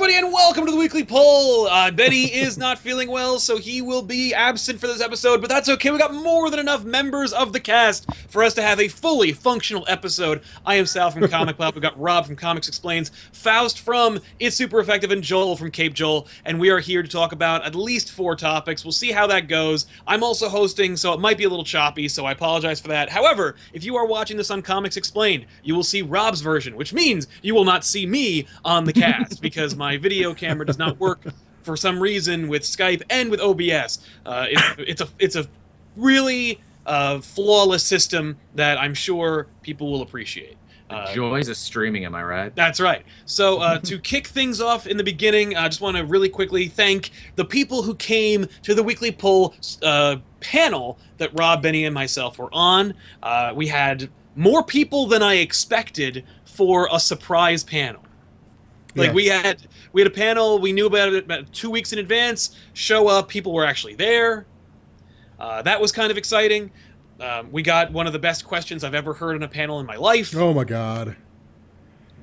everybody, and welcome to the weekly poll. Benny is not feeling well, so he will be absent for this episode, but that's okay. We got more than enough members of the cast for us to have a fully functional episode. I am Sal from Comic Pop. We've got Rob from Comics Explains, Faust from It's Super Effective, and Joel from Cape Joel, and we are here to talk about at least 4 topics. We'll see how that goes. I'm also hosting, so it might be a little choppy, so I apologize for that. However, if you are watching this on Comics Explained, you will see Rob's version, which means you will not see me on the cast, because my video camera does not work for some reason with Skype and with OBS. It's a really flawless system that I'm sure people will appreciate. Joys of streaming, am I right? That's right. So to kick things off in the beginning, I just want to really quickly thank the people who came to the weekly poll panel that Rob, Benny, and myself were on. We had more people than I expected for a surprise panel. Like, we had a panel, we knew about it about 2 weeks in advance, show up, people were actually there. That was kind of exciting. We got one of the best questions I've ever heard in a panel in my life. Oh my god.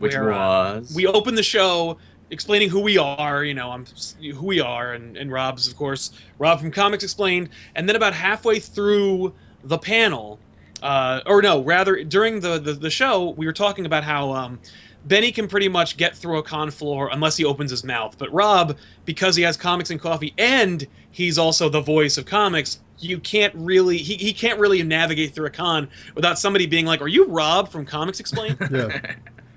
Which was? We opened the show explaining who we are, who we are, and Rob's, of course, Rob from Comics Explained, and then about halfway through the panel, during the show, we were talking about how Benny can pretty much get through a con floor unless he opens his mouth. But Rob, because he has Comics and Coffee and he's also the voice of comics, you can't really he can't really navigate through a con without somebody being like, "Are you Rob from Comics Explained?" Yeah.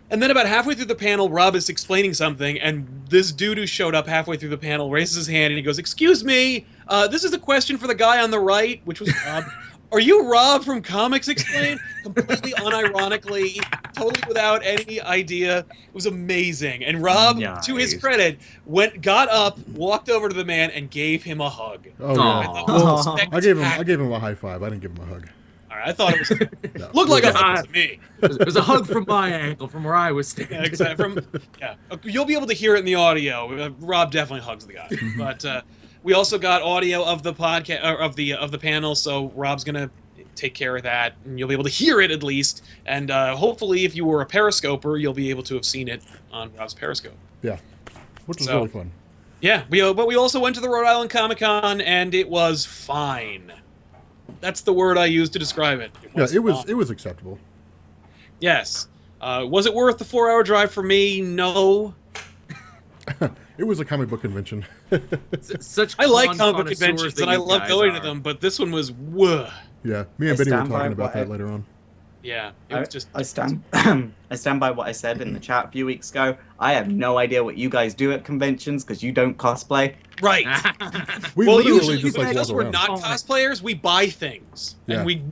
And then about halfway through the panel, Rob is explaining something, and this dude who showed up halfway through the panel raises his hand and he goes, "Excuse me, this is a question for the guy on the right," which was Rob. "Are you Rob from Comics Explained?" Completely unironically, totally without any idea. It was amazing. And Rob, to his credit, got up, walked over to the man, and gave him a hug. Oh, yeah. I gave him a high five. I didn't give him a hug. All right, I thought it was looked like a hug to me. It was a hug from my ankle, from where I was standing. Yeah, exactly. You'll be able to hear it in the audio. Rob definitely hugs the guy, but. We also got audio of the podcast of the panel, so Rob's gonna take care of that, and you'll be able to hear it at least. And hopefully, if you were a Periscoper, you'll be able to have seen it on Rob's Periscope. Yeah, which was really fun. Yeah, but we also went to the Rhode Island Comic Con, and it was fine. That's the word I used to describe it. It was acceptable. Yes. Was it worth the 4-hour drive for me? No. It was a comic book convention. I like comic book conventions, and I love going to them, but this one was whoa. Yeah, me and Benny were talking about that later on. Yeah, it was just... I stand by what I said in the chat a few weeks ago. I have no idea what you guys do at conventions, because you don't cosplay. Right. Usually just like because we're not cosplayers, we buy things. And we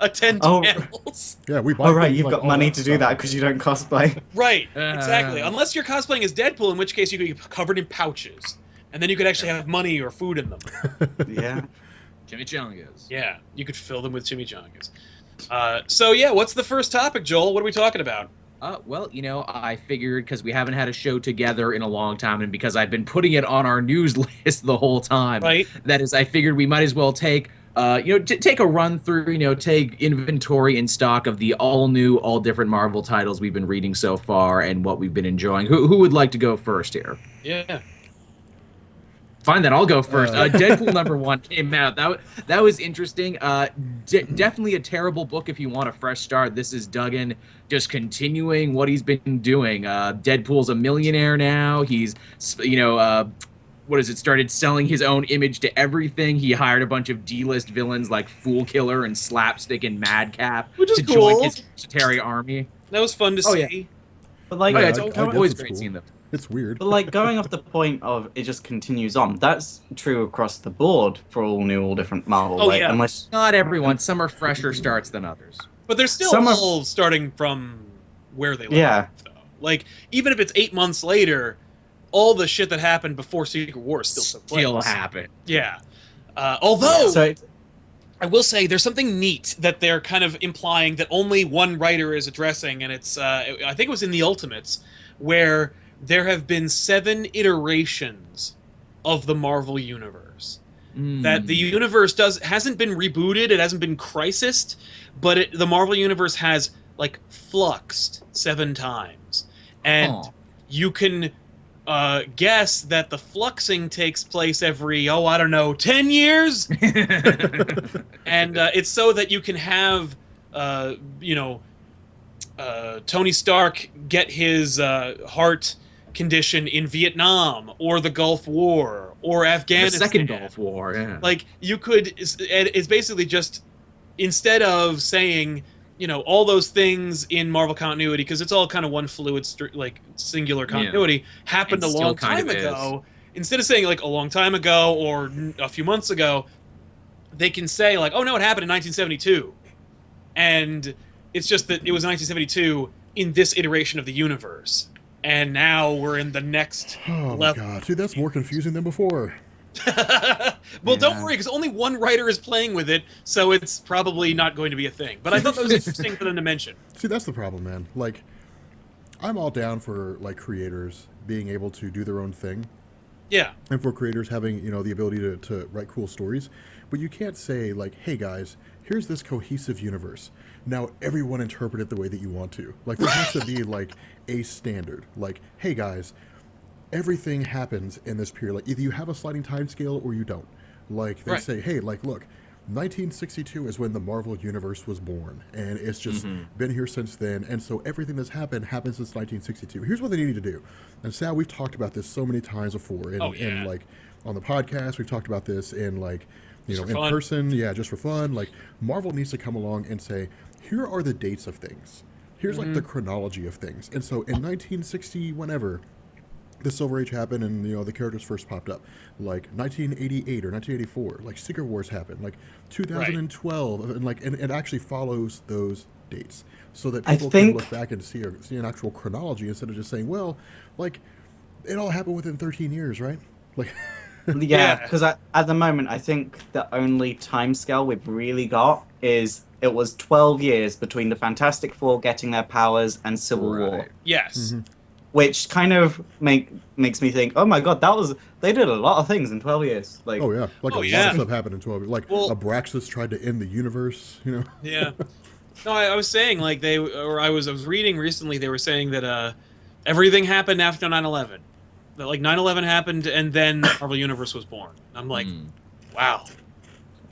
attend panels. Yeah, we buy things. Oh, right, things you've like got money to do that because you don't cosplay. Right, exactly. Unless you're cosplaying as Deadpool, in which case you could be covered in pouches. And then you could actually have money or food in them. Yeah. Chimichangas. Yeah, you could fill them with chimichangas. What's the first topic, Joel? What are we talking about? Well, I figured because we haven't had a show together in a long time, and because I've been putting it on our news list the whole time, right? That is, I figured we might as well take, take a run through, take inventory and stock of the all new, all different Marvel titles we've been reading so far and what we've been enjoying. Who would like to go first here? Yeah. Fine, then I'll go first. Deadpool #1 came out. That was interesting. Definitely a terrible book if you want a fresh start. This is Duggan just continuing what he's been doing. Deadpool's a millionaire now. He's, started selling his own image to everything. He hired a bunch of D-list villains like Fool Killer and Slapstick and Madcap to join his military army. That was fun to see. Yeah. But it's always great seeing them. It's weird. But going off the point of it just continues on, that's true across the board for all different Marvel. Oh, yeah. Unless not everyone, some are fresher starts than others. But they're still all starting from where they left. Though. Like, even if it's 8 months later, all the shit that happened before Secret Wars still happen. Yeah. Although, I will say there's something neat that they're kind of implying that only one writer is addressing, and it's, I think it was in the Ultimates, where there have been 7 iterations of the Marvel Universe. That the universe hasn't been rebooted, it hasn't been crisised, but the Marvel Universe has, fluxed 7 times. And you can guess that the fluxing takes place every, I don't know, 10 years? And it's so that you can have, Tony Stark get his heart condition in Vietnam or the Gulf War or The Afghanistan. second Gulf War, yeah. Like, you could, it's basically just, instead of saying, all those things in Marvel continuity, because it's all kind of one fluid, singular continuity, happened a And still long kind time of ago. Instead of saying, like, a long time ago or a few months ago, they can say, like, oh, no, it happened in 1972. And it's just that it was 1972 in this iteration of the universe. And now we're in the next Oh my level. god, dude, that's more confusing than before. Well, don't worry, because only one writer is playing with it, so it's probably not going to be a thing. But I thought that was interesting for them to mention. See, that's the problem, man. Like, I'm all down for like creators being able to do their own thing, Yeah. and for creators having the ability to write cool stories. But you can't say like, hey guys, here's this cohesive universe. Now everyone interpret it the way that you want to. Like, there has to be like a standard. Like, hey guys, everything happens in this period. Like, either you have a sliding time scale or you don't. Like, they Right. say, hey, like, look, 1962 is when the Marvel Universe was born, and it's just been here since then. And so everything that's happened since 1962. Here's what they need to do. And Sal, we've talked about this so many times before. In like on the podcast, we've talked about this in like Just for in fun. person, just for fun. Like, Marvel needs to come along and say, here are the dates of things. Here's like the chronology of things. And so in 1960, whenever the Silver Age happened and the characters first popped up, like 1988 or 1984, like Secret Wars happened, like 2012, and like and it actually follows those dates so that I people think- can look back and see an actual chronology instead of just saying, well, like it all happened within 13 years, right? Like, Yeah, because at the moment, I think the only timescale we've really got is it was 12 years between the Fantastic Four getting their powers and Civil War, Right. Yes. which kind of makes me think, oh my god, they did a lot of things in 12 years. Like, oh yeah, like Oh, a lot yeah. of stuff happened in 12 years. Like Well- Abraxas tried to end the universe, Yeah. No, I was saying, like, I was reading recently, they were saying that everything happened after 9/11. That, like, 9/11 happened and then the Marvel Universe was born. I'm like, wow.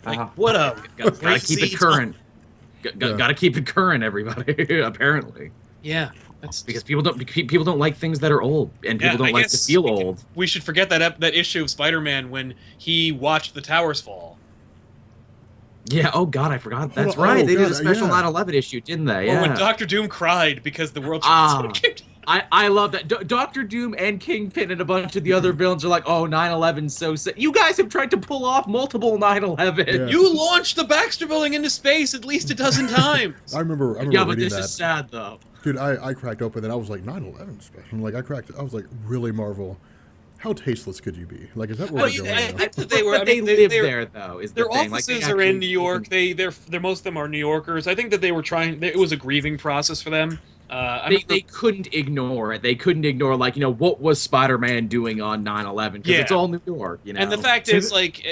Like, Wow. what a Gotta crazy keep it current. Gotta keep it current, everybody. Apparently, Yeah. That's because people don't like things that are old, and people I don't like to guess feel old. we should forget that issue of Spider-Man when he watched the towers fall. Yeah. Oh God, I forgot. That's Oh, right. They did a God, special yeah. 9/11 issue, didn't they? Or when Yeah. Doctor Doom cried because the world Ah. Trade Center came down. I love that. Doctor Doom and Kingpin and a bunch of the other villains are like, oh, 9/11's so sick. You guys have tried to pull off multiple 9/11. Yeah. You launched the Baxter Building into space at least a dozen times. I remember Yeah, but reading this that. is sad though. Dude, I cracked open and I was like, 9/11 special. Like, I was like, really, Marvel? How tasteless could you be? Like, is that where Well, we're going? I now? think that they were. But I they mean, live they're- there though. Is the Their thing. Like, they offices are actually in New York. They're most of them are New Yorkers. I think that they were trying. It was a grieving process for them. They couldn't ignore it. They couldn't ignore what was Spider-Man doing on 9/11 because it's Yeah. all New York, you know. And the fact is, like,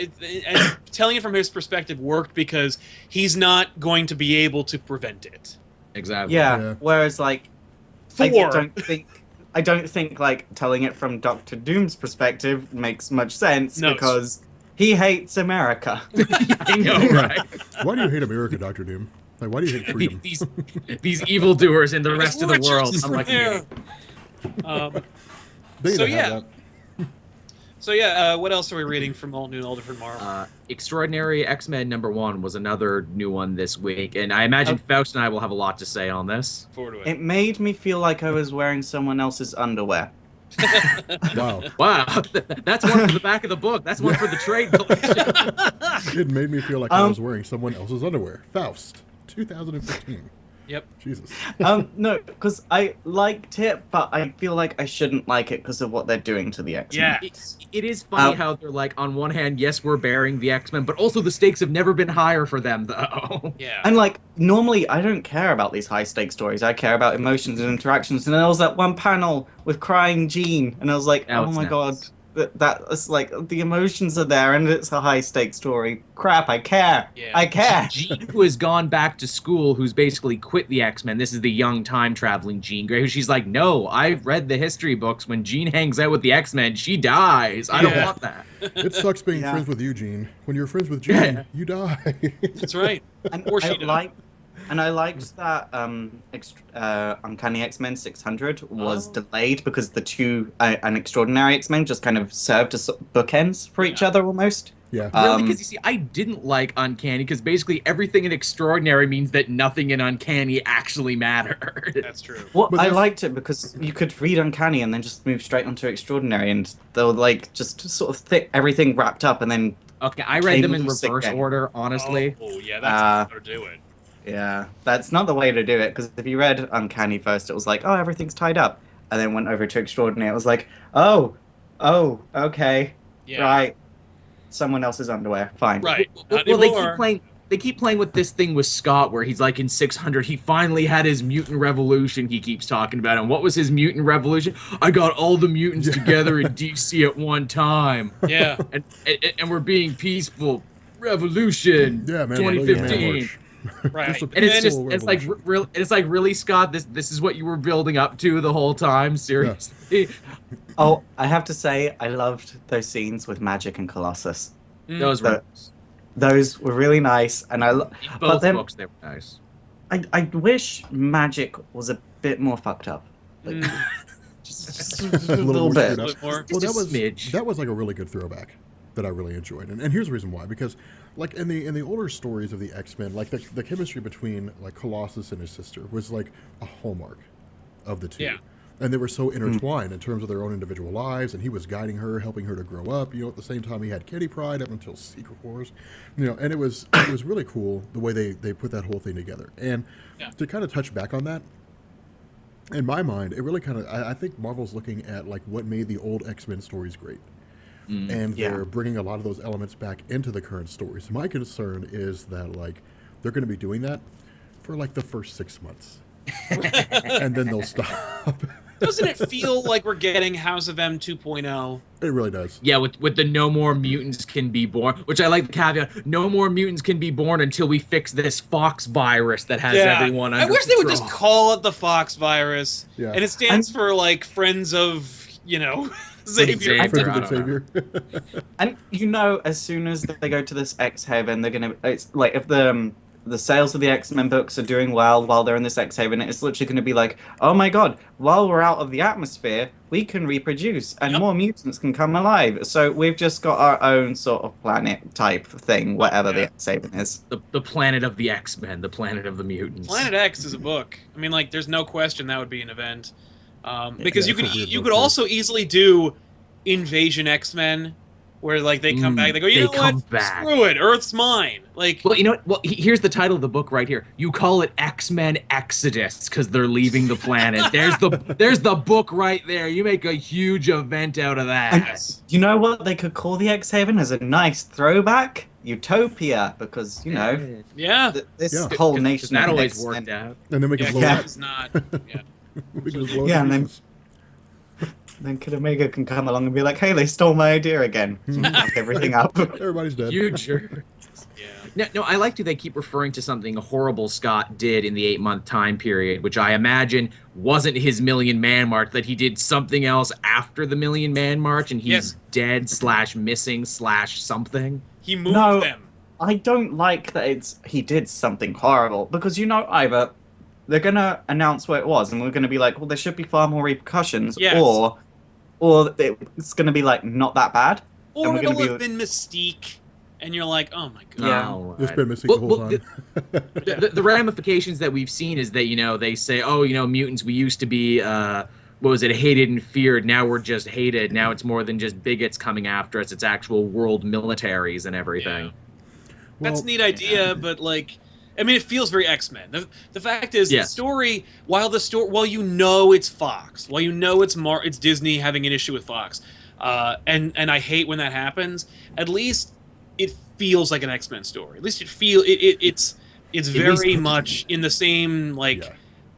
and telling it from his perspective worked because he's not going to be able to prevent it. exactly. Yeah. Whereas, like, Four. I don't think like telling it from Doctor Doom's perspective makes much sense No. because he hates America. I know, Yeah. right? Why do you hate America, Doctor Doom? Like, why do you hate freedom? these evildoers in the rest of the Riches world. from Unlike there. me. They need so to have yeah. that. So yeah, what else are we reading from all different Marvel? Extraordinary X-Men #1 was another new one this week, and I imagine Faust and I will have a lot to say on this. Forward to it. It made me feel like I was wearing someone else's underwear. Wow. Wow, that's one for the back of the book. That's one for the trade collection. It made me feel like I was wearing someone else's underwear. Faust, 2015. Yep. Jesus. No, because I liked it, but I feel like I shouldn't like it because of what they're doing to the X-Men. Yeah. It is funny how they're like, on one hand, yes, we're bearing the X-Men, but also the stakes have never been higher for them, though. Yeah. And like normally I don't care about these high stakes stories. I care about emotions and interactions. And there was that one panel with crying Jean, and I was like, Now oh it's my god, nice. that's like the emotions are there, and it's a high stakes story. Crap, I care. Yeah. I care. Jean, who has gone back to school, who's basically quit the X-Men. This is the young time traveling Jean Grey, who she's like, no, I've read the history books. When Jean hangs out with the X-Men, she dies. I don't Yeah. want that. It sucks being Yeah. friends with you, Gene. When you're friends with Gene, you die. That's right. And Or she I died. liked that Uncanny X-Men 600 was delayed because the two an Extraordinary X-Men just kind of served as bookends for each other almost. Yeah. Really? Because you see, I didn't like Uncanny because basically everything in Extraordinary means that nothing in Uncanny actually mattered. That's true. Well, But I that's- liked it because you could read Uncanny and then just move straight onto Extraordinary, and they'll like just sort of everything wrapped up, and then Okay, I read them in Cable sick reverse gang. order, honestly. Oh, yeah, that's how to do it. yeah, that's not the way to do it. Because if you read Uncanny first, it was like, oh, everything's tied up, and then went over to Extraordinary, it was like, oh, okay, Yeah. right, someone else's underwear, fine. Right. Not Well, they anymore. keep playing. They keep playing with this thing with Scott, where he's like in 600. He finally had his mutant revolution. He keeps talking about, and what was his mutant revolution? I got all the mutants together in DC at one time, Yeah. and we're being peaceful. Revolution. Yeah, man. 2015. Right. Just a And it's peaceful just, it's like, revolution. it's like, really, Scott. This is what you were building up to the whole time. Seriously. Oh, I have to say, I loved those scenes with Magic and Colossus. Those were Those were really nice, and in but both then books. They were nice. I wish Magic was a bit more fucked up. Like, Mm. just A a little little more bit. screwed up. Bit more. Well, Just a smidge. that was like a really good throwback that I really enjoyed, and here's the reason why. Because like in the older stories of the X-Men, like the chemistry between like Colossus and his sister was like a hallmark of the two. Yeah. And they were so intertwined in terms of their own individual lives, and he was guiding her, helping her to grow up. You know, at the same time, he had Kitty Pryde up until Secret Wars. You know, and it was really cool the way they put that whole thing together. And Yeah. to kind of touch back on that, in my mind, it really kind of I think Marvel's looking at like what made the old X-Men stories great. And Yeah. they're bringing a lot of those elements back into the current stories. My concern is that like they're going to be doing that for like the first 6 months, and then they'll stop. Doesn't it feel like we're getting House of M 2.0? It really does. Yeah, with the no more mutants can be born, which I like the caveat. No more mutants can be born until we fix this Fox virus that has everyone under I wish they would just control. call it the Fox virus. Yeah. And it stands for like Friends of, Xavier. Xavier. Friends I of don't Xavier. And as soon as they go to this X Haven, they're gonna. It's like if the sales of the X-Men books are doing well while they're in this X Haven, it's literally going to be like, oh my god, while we're out of the atmosphere, we can reproduce and Yep. more mutants can come alive. So we've just got our own sort of planet type thing, whatever the Yeah. X Haven is. The planet of the X-Men, the planet of the mutants. Planet X is a book. I mean, like, there's no question that would be an event. Because Yeah, you it's could a weird you book, could too. also easily do Invasion X-Men, where like they come back, they go, you they know come what? back. Screw it, Earth's mine. Like, Well, you know what? Well, here's the title of the book right here. You call it X-Men Exodus because they're leaving the planet. There's the book right there. You make a huge event out of that. yes. You know what they could call the X Haven as a nice throwback? Utopia, because Yeah. this Yeah. whole 'Cause nation that of always X-Men- worked out. And then we can Yeah, blow Yeah. it. it's not. Yeah. We can just blow Yeah, it. and to then- pieces. Then Kid Omega can come along and be like, hey, they stole my idea again. Fuck everything up. Everybody's dead. You jerk. Yeah. No, I like to they keep referring to something horrible Scott did in the 8-month time period, which I imagine wasn't his Million Man March, that he did something else after the Million Man March and he's Yes. dead / missing / something. He moved No. them. I don't like that he did something horrible, because either they're gonna announce what it was and we're gonna be like, well, there should be far more repercussions, Yes. or it's gonna be like not that bad. Or And we're it'll gonna have be- been Mystique, and you're like, oh my god. Yeah. All It's right. been missing Well, the whole well, time. the ramifications that we've seen is that they say, oh, mutants, we used to be what was it, hated and feared, now we're just hated, now it's more than just bigots coming after us, it's actual world militaries and everything. Yeah. That's a Well, neat idea, but like, I mean, it feels very X-Men. The fact is, Yes. the story, while you know it's Fox, while you know it's Disney having an issue with Fox, and I hate when that happens. At least it feels like an X-Men story. At least it's very least- much in the same like Yeah.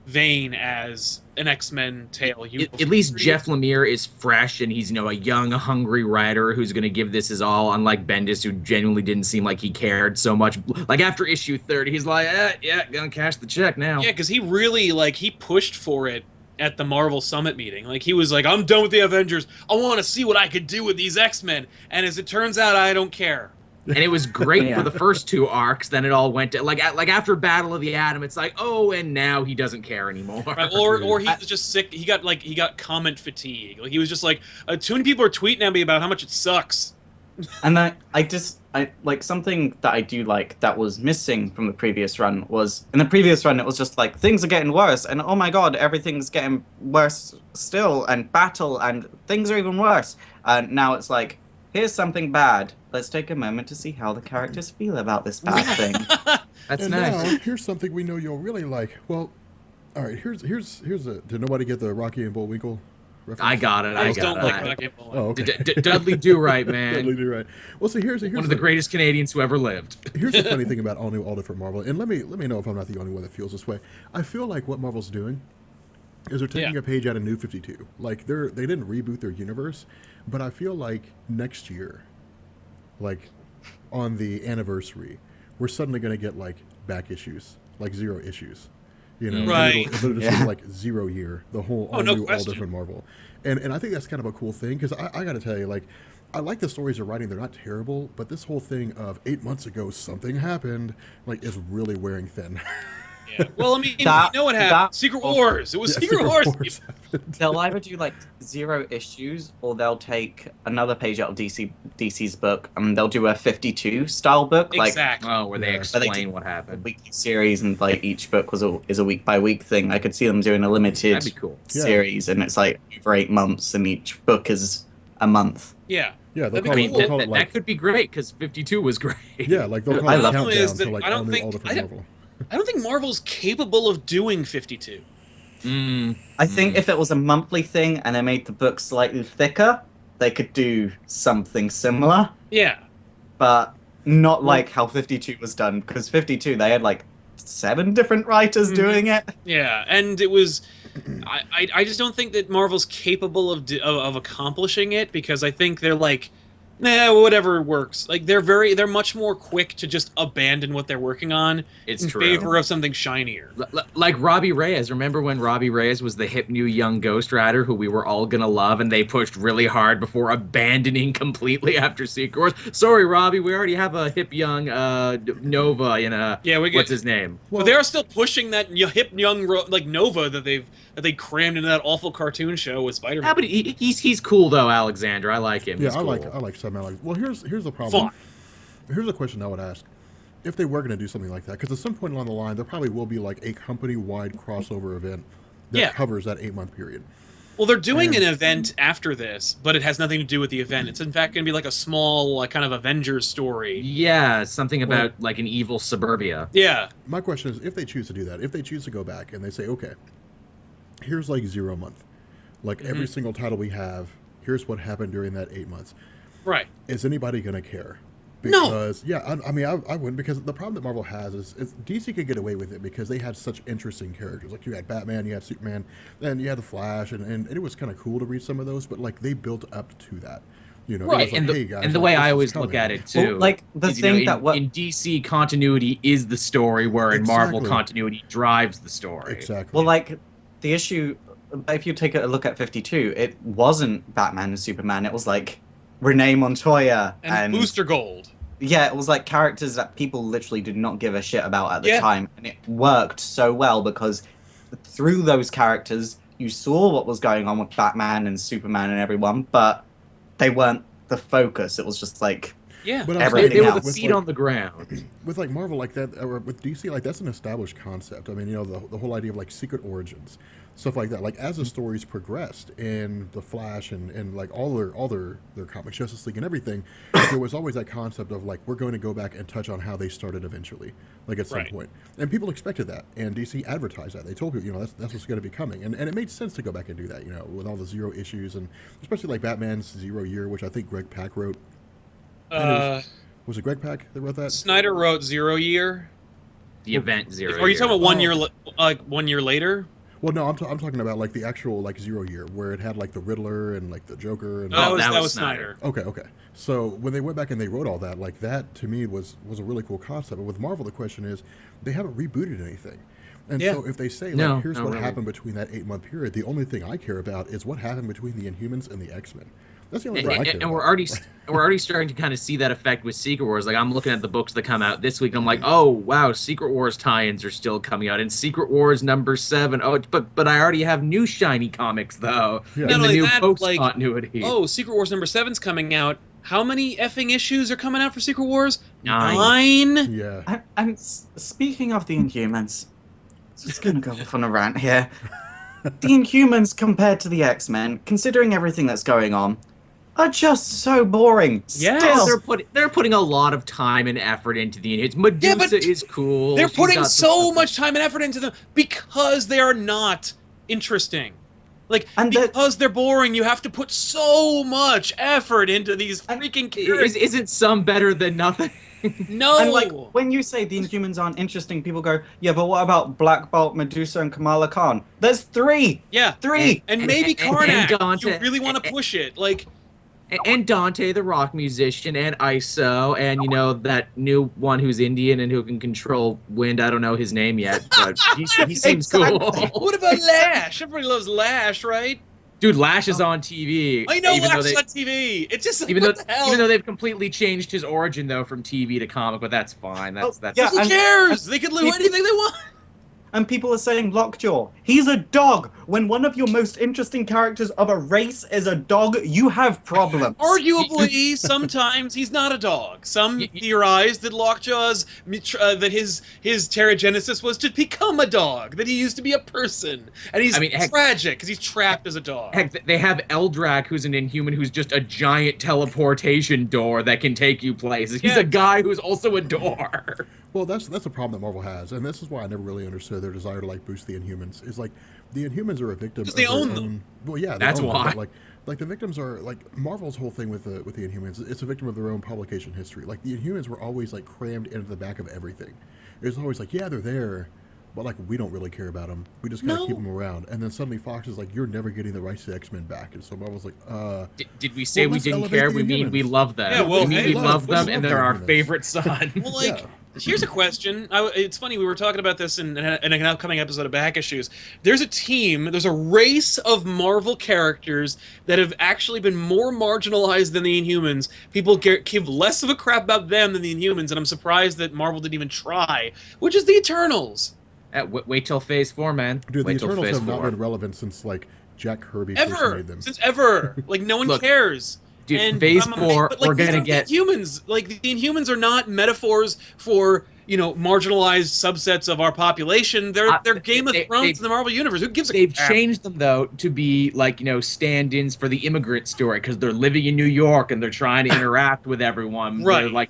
vein as an X-Men tale. At least Jeff Lemire is fresh, and he's a young, hungry writer who's going to give this his all. Unlike Bendis, who genuinely didn't seem like he cared so much. Like after issue 30, he's like, yeah, gonna cash the check now. Yeah, because he really he pushed for it at the Marvel Summit meeting. Like he was like, I'm done with the Avengers. I want to see what I could do with these X-Men. And as it turns out, I don't care. And it was great Yeah. for the first 2 arcs. Then it all went to like after Battle of the Atom. It's like, oh, and now he doesn't care anymore. Right? Or he was just sick. He got comment fatigue. Like he was just like, too many people are tweeting at me about how much it sucks. And I like something that I do like that was missing from the previous run was in the previous run it was just like things are getting worse and oh my god everything's getting worse still and battle and things are even worse and now it's like here's something bad. Let's take a moment to see how the characters feel about this bad thing. That's And nice. now, here's something we know you'll really like. Well, all right, here's a... Did nobody get the Rocky and Bullwinkle reference? I got it. I I just don't got like it. Rocket Oh, Ball. okay. Dudley Do Right, man. Totally do right. Well, so here's One of the greatest Canadians who ever lived. Here's the funny thing about all new, all different Marvel, and let me know if I'm not the only one that feels this way. I feel like what Marvel's doing is they're taking Yeah. a page out of New 52. Like they didn't reboot their universe, but I feel like next year, like on the anniversary, we're suddenly going to get like back issues, like 0 issues. You know, and Right. it'll just Yeah. be like 0 year, the whole all no new, all question. different Marvel, and I think that's kind of a cool thing because I got to tell you, like, I like the stories they're writing; they're not terrible, but this whole thing of 8 months ago something happened, like, is really wearing thin. Yeah. Well, I mean, That- you know what happened? that- Secret Wars. It was Yeah, Secret Wars. happened. They'll either do like 0 issues or they'll take another page out of DC's book and they'll do a 52 style book like Exactly. Oh, where they Yeah. But they explain did- what a happened. weekly series and like each book is a week by week thing. I could see them doing a limited That'd be cool. Yeah. series and it's like over 8 months and each book is a month. Yeah. Yeah, they'll That'd be call, cool. it, they'll call it That like could be great because 52 was great. yeah, like they'll call I it love- countdown is that to like I don't all new, think- all different I don't- Marvel. I don't think Marvel's capable of doing 52. Mm. I think if it was a monthly thing and they made the book slightly thicker, they could do something similar, Yeah. but not like how 52 was done because 52 they had like 7 different writers Mhm. doing it. Yeah, and it was. I just don't think that Marvel's capable of accomplishing it because I think they're like, nah, whatever works. Like they're much more quick to just abandon what they're working on It's in true. favor of something shinier. Like Robbie Reyes. Remember when Robbie Reyes was the hip new young Ghost Rider who we were all gonna love, and they pushed really hard before abandoning completely after Secret Wars? Sorry, Robbie, we already have a hip young Nova in a Yeah, we get. what's his name? But they are still pushing that hip young like Nova that they crammed into that awful cartoon show with Spider-Man. Yeah, but he's cool though, Alexander. I like him. Yeah, He's I cool. like some Alex. Well, here's the problem. Fun. Here's a question I would ask: if they were going to do something like that, because at some point along the line, there probably will be like a company-wide crossover event that Yeah. covers that 8-month period. Well, they're doing And- an event after this, but it has nothing to do with the event. It's in fact going to be like a small, like, kind of Avengers story. Yeah, something about like an evil suburbia. Yeah. My question is, if they choose to do that, if they choose to go back and they say, okay, here's like 0 month, like every single title we have, here's what happened during that 8 months. Right. Is anybody going to care? No. Because, yeah, I mean, I wouldn't, because the problem that Marvel has is DC could get away with it because they had such interesting characters. Like, you had Batman, you had Superman, then you had The Flash, and it was kind of cool to read some of those, but, like, they built up to that. You know, it Right, was like, and the, hey, guys, and the like, way this I is always look coming. at it too, Well, like, the is, thing in, that what- in DC continuity is the story, where in Marvel Exactly. continuity drives the story. Exactly. Well, like the issue, if you take a look at 52, it wasn't Batman and Superman. It was like Renee Montoya And, Booster Gold. Yeah, it was like characters that people literally did not give a shit about at the Yeah. time, and it worked so well because through those characters you saw what was going on with Batman and Superman and everyone, but they weren't the focus. It was just like Yeah. But I'm everything They were the else. with, feet like, on the ground. with like Marvel like that, or with DC, like that's an established concept. I mean, you know, the whole idea of like secret origins, stuff like that. Like as the stories progressed in the Flash and like all their comics, Justice League and everything, there was always that concept of like we're going to go back and touch on how they started eventually, like at some Right. point. And people expected that, and DC advertised that. They told people, you know, that's what's going to be coming, and it made sense to go back and do that, you know, with all the 0 issues and especially like Batman's 0 year, which I think Greg Pak wrote. Was it Greg Pak that wrote that? Snyder wrote 0 Year. The event zero. Are you talking about 1 Oh. year, like 1 year later? Well, no, I'm talking about like the actual like 0 year where it had like the Riddler and like the Joker and. Oh, that that was was Snyder. Okay, okay. So when they went back and they wrote all that, like that to me was a really cool concept. But with Marvel, the question is, they haven't rebooted anything. And Yeah. so if they say like, No, here's not what really. happened between that 8-month period, the only thing I care about is what happened between the Inhumans and the X-Men. That's the only thing I care And we're about. already starting to kind of see that effect with Secret Wars. Like I'm looking at the books that come out this week. I'm like, oh wow, Secret Wars tie-ins are still coming out, and Secret Wars #7. Oh, but I already have new shiny comics though Yeah. in Not the only new that, post like, continuity. Oh, Secret Wars #7's coming out. How many effing issues are coming out for Secret Wars? 9. 9? Yeah. And speaking of the Inhumans, just gonna go off on a rant here. The Inhumans compared to the X-Men, considering everything that's going on, are just so boring. Yes. Still. They're putting a lot of time and effort into the Inhumans. Medusa Yeah, but is cool. They're She's putting got some so stuff. much time and effort into them because they are not interesting. Like, And that- because they're boring, you have to put so much effort into these freaking characters. Isn't some better than nothing? No! And like when you say the Inhumans aren't interesting, people go, "Yeah, but what about Black Bolt, Medusa, and Kamala Khan?" There's 3. Yeah. 3. And maybe and Karnak, if you Dante- really want to push it. Like, And Dante, the rock musician, and ISO, and you know that new one who's Indian and who can control wind. I don't know his name yet, but he seems Exactly. cool. what about Lash? Everybody loves Lash, right? Dude, Lash is on TV. I know even though Lash they- on TV. It just, Even what though, the hell? even though they've completely changed his origin though from TV to comic, but that's fine. That's Oh, that's yeah, Who and- cares? They could do anything they want. And people are saying Lockjaw. He's a dog. When one of your most interesting characters of a race is a dog, you have problems. Arguably, sometimes he's not a dog. Some theorize that Lockjaw's that his pterogenesis was to become a dog. That he used to be a person, and he's I mean, heck- tragic because he's trapped as a dog. Heck, they have Eldrak, who's an Inhuman, who's just a giant teleportation door that can take you places. He's Yeah. a guy who's also a door. Well, that's a problem that Marvel has, and this is why I never really understood their desire to like boost the Inhumans. Is like the Inhumans are a victim. Because they of their own them. own- Well, yeah, they That's own them, why. but, like the victims are like Marvel's whole thing with the Inhumans. It's a victim of their own publication history. Like the Inhumans were always like crammed into the back of everything. It was always like, yeah, they're there, but like we don't really care about them. We just gotta No. keep them around. And then suddenly Fox is like, you're never getting the rights to X-Men back. And so Marvel's like, Did we say Well, we let's didn't elevate care? the We mean we Inhumans. love them. Yeah, well, we mean hey, we love- love them, we and love they're the our Inhumans. favorite son. Well, like, Yeah. here's a question. It's funny, we were talking about this in an upcoming episode of Back Issues. There's a race of Marvel characters that have actually been more marginalized than the Inhumans. People give less of a crap about them than the Inhumans, and I'm surprised that Marvel didn't even try, which is the Eternals. Wait till Phase 4, man. dude, the Wait till Eternals Phase have not 4. been relevant since like Jack Kirby first Ever. made them. Since ever. Like, no one Look, cares. Dude, And Phase I'm 4, but, like, we're these gonna aren't get. the Inhumans. Like, the Inhumans are not metaphors for, marginalized subsets of our population. They're Game of they- Thrones they- in the Marvel universe. Who gives a They've crap? changed them though to be like stand-ins for the immigrant story because they're living in New York and they're trying to interact with everyone. Right. They're like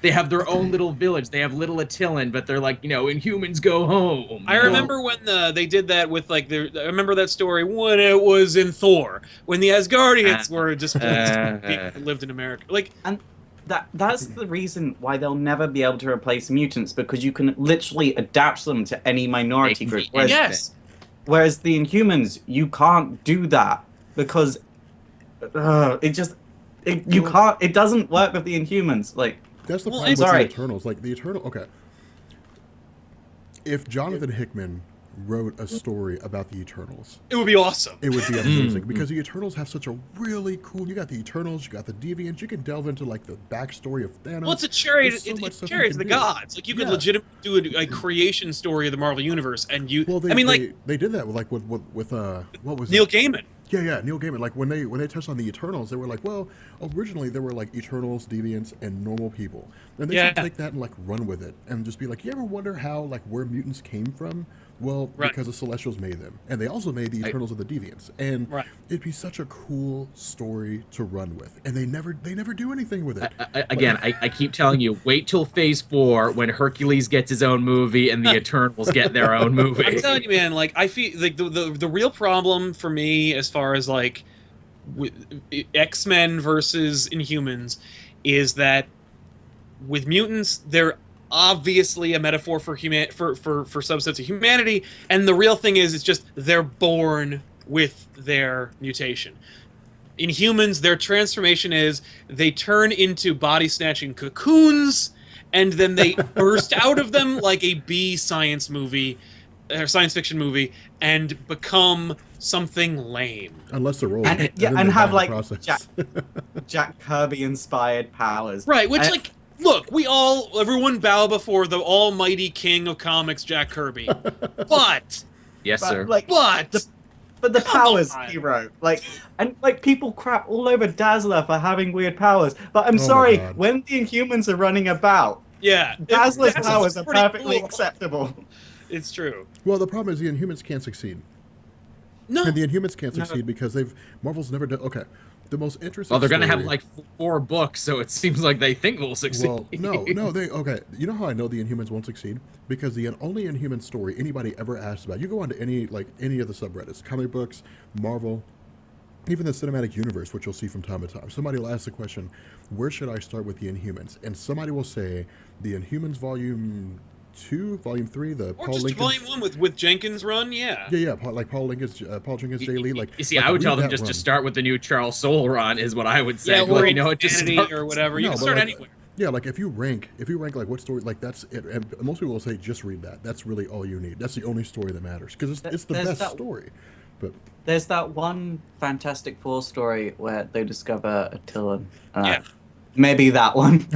they have their own little village. They have little Attilan, but they're like Inhumans go home. I remember when they did that with I remember that story when it was in Thor when the Asgardians were just people that lived in America. Like, And that's the reason why they'll never be able to replace mutants, because you can literally adapt them to any minority They can group. be Whereas, yes, whereas the Inhumans, you can't do that because it doesn't work with the Inhumans. Like, That's the Well, problem with sorry. the Eternals. Like the Eternal. Okay. If Jonathan Hickman wrote a story about the Eternals, it would be awesome. it would be amazing because the Eternals have such a really cool. You got the Eternals, you got the Deviants. You can delve into like the backstory of Thanos. Well, it's a chariot. There's so It's much a stuff you chariot to can the do. gods. Like, you could Yeah. legitimately do a creation story of the Marvel universe, and you. Well, I mean, they did that with what was Neil it? Gaiman. Yeah, Neil Gaiman. Like when they touched on the Eternals, they were like, well, originally there were like Eternals, Deviants, and normal people, and they should Yeah. take that and like run with it and just be like, you ever wonder how like where mutants came from? Well, Right. because the Celestials made them, and they also made the Eternals of the Deviants, and Right. it'd be such a cool story to run with, and they never do anything with it. I keep telling you, wait till Phase 4 when Hercules gets his own movie and the Eternals get their own movie. I'm telling you, man. Like, I feel like the real problem for me, as far as like X-Men versus Inhumans, is that with mutants, they're obviously a metaphor for subsets of humanity, and the real thing is it's just they're born with their mutation. In humans, their transformation is they turn into body-snatching cocoons, and then they burst out of them like a B science movie, or science fiction movie, and become something lame. Unless they're old. And, then yeah, they and die have in the like process. Jack Kirby inspired powers. Right, which, And- like, look, everyone bow before the almighty king of comics, Jack Kirby. But, Yes, sir. Like, but, but the Come powers on. hero, like, and like people crap all over Dazzler for having weird powers. But I'm Oh my sorry, God. when the Inhumans are running about, yeah. Dazzler's Dazzler's powers are pretty perfectly cool. acceptable. It's true. Well, the problem is the Inhumans can't succeed. No, And the Inhumans can't No. succeed because Marvel's never done. Okay, the most interesting. Well, they're gonna have story- like 4 books, so it seems like they think we'll succeed. Well, no, they okay. You know how I know the Inhumans won't succeed? Because the only Inhuman story anybody ever asked about. You go on to any of the subreddits, comic books, Marvel, even the cinematic universe, which you'll see from time to time. Somebody will ask the question, "Where should I start with the Inhumans?" And somebody will say, "The Inhumans Volume 2, Volume 3, the or Paul just Lincoln." volume 1 with Jenkins' run, yeah. Yeah, Paul Jenkins Daily. Like, you see, like, I would read tell them that just to run. start with the new Charles Soule run, is what I would say. Yeah, Well, or you know, just Insanity start- or whatever. You No, can but start like, anywhere. Yeah, like if you rank like what story, like that's it. And most people will say just read that. That's really all you need. That's the only story that matters because it's the There's best that- story. But There's that one Fantastic Four story where they discover Attilan. Yeah. Maybe that one.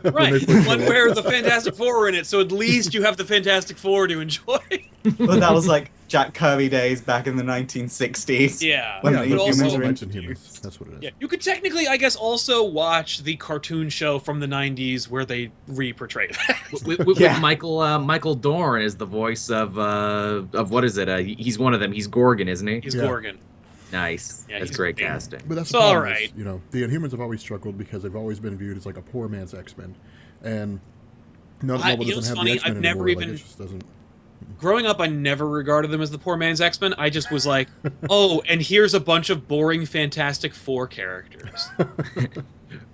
Right, they first one show up. where the Fantastic Four are in it, so at least you have the Fantastic Four to enjoy. Well, that was like Jack Kirby days back in the 1960s. Yeah, When yeah, the but but Inhumans also, are Knights in- and Humans. That's what it is. yeah, you could technically, I guess, also watch the cartoon show from the '90s where they re-portray that. with Yeah. Michael Dorn is the voice of what is it? He's one of them. He's Gorgon, isn't he? He's Yeah. Gorgon. Nice. Yeah, That's he's great amazing. casting. But that's It's the problem. all right. Is, the Inhumans have always struggled because they've always been viewed as like a poor man's X-Men, and now that I- Marvel you know doesn't what's have funny? the X-Men I've never anymore, like, even- it just doesn't. Growing up, I never regarded them as the poor man's X-Men. I just was like, oh, and here's a bunch of boring Fantastic Four characters.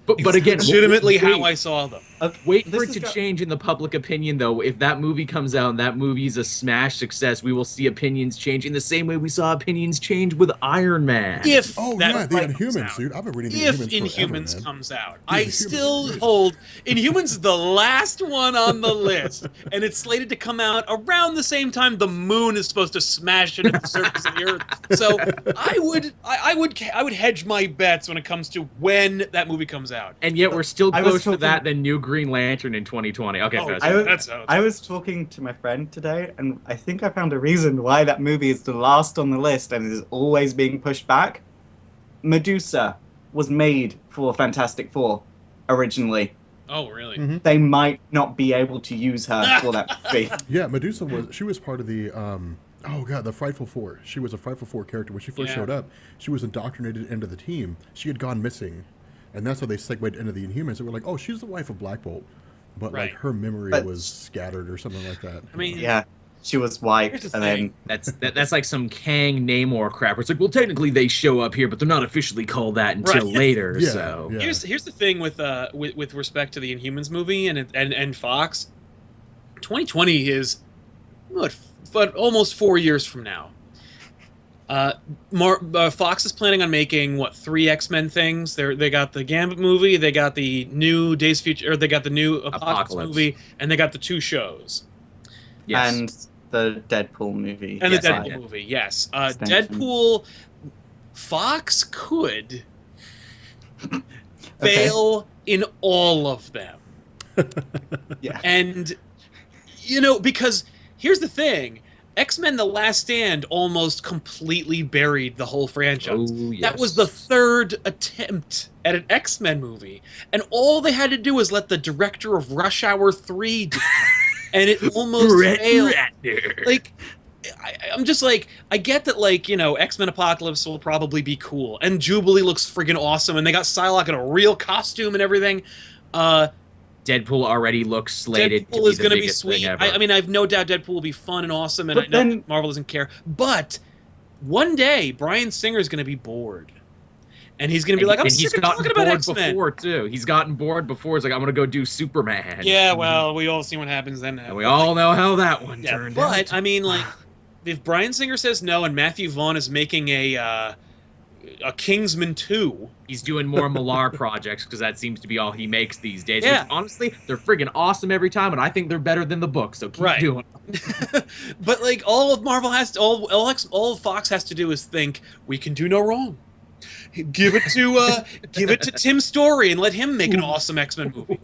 But again, legitimately wait, how I saw them. Wait for This it is to go- change in the public opinion, though. If that movie comes out and that movie's a smash success, we will see opinions change in the same way we saw opinions change with Iron Man. If Oh that yeah, the right comes Inhumans, out. dude. I've been reading the If Inhumans forever, Inhumans man. comes out, Dude, I Inhumans still are great. hold Inhumans is the last one on the list, and it's slated to come out around the same time the moon is supposed to smash into the surface of the earth. So I would hedge my bets when it comes to when that movie comes out. And yet we're still I was closer to talking- that than New Green Lantern in 2020. Okay, Oh, Fez. I was- that's how. I was talking to my friend today, and I think I found a reason why that movie is the last on the list and is always being pushed back. Medusa was made for Fantastic Four originally. Oh, really? They might not be able to use her for that movie. Yeah, Medusa was part of the oh god, the Frightful Four. She was a Frightful Four character when she first Yeah. showed up. She was indoctrinated into the team. She had gone missing, and that's how they segued into the Inhumans. They were like, oh, she's the wife of Black Bolt, but Right. like her memory But- was scattered or something like that. I mean, Yeah, she was white, Here's the and thing. then That's like some Kang Namor crap. Where it's like, well, technically they show up here, but they're not officially called that until Right. later. Yeah, So yeah. Here's the thing with respect to the Inhumans movie and Fox. 2020 is but almost 4 years from now. Fox is planning on making 3 X-Men things. They got the Gambit movie, they got the new Days of Future, or they got the new Apocalypse movie, and they got the 2 shows. yes. and the Deadpool movie. And Yes, the I Deadpool did. movie, yes. Extension. Deadpool, Fox could fail in all of them. Yeah. And, because here's the thing. X-Men The Last Stand almost completely buried the whole franchise. Oh, yes. That was the 3rd attempt at an X-Men movie. And all they had to do was let the director of Rush Hour 3 do it. And it almost failed. Like, I'm just like, I get that, X-Men Apocalypse will probably be cool. And Jubilee looks friggin' awesome. And they got Psylocke in a real costume and everything. Deadpool already looks slated Deadpool to is be the going to be biggest sweet. thing ever. I mean, I have no doubt Deadpool will be fun and awesome, and But I know then- that Marvel doesn't care. But one day, Bryan Singer is going to be bored, And he's gonna be like, I'm and he's sick of gotten talking about bored X-Men. before too. He's gotten bored before. It's like, I'm gonna go do Superman. Yeah, well, we all see what happens then. And we all know how that one Yeah, turned out. but I mean, like, if Bryan Singer says no and Matthew Vaughn is making a Kingsman 2, He's doing more Millar projects because that seems to be all he makes these days. Yeah. Which, honestly, they're friggin' awesome every time, and I think they're better than the book. So keep Right. doing. but like all of Marvel has to, all Fox has to do is think we can do no wrong. Give it to Tim Story and let him make an awesome X-Men movie.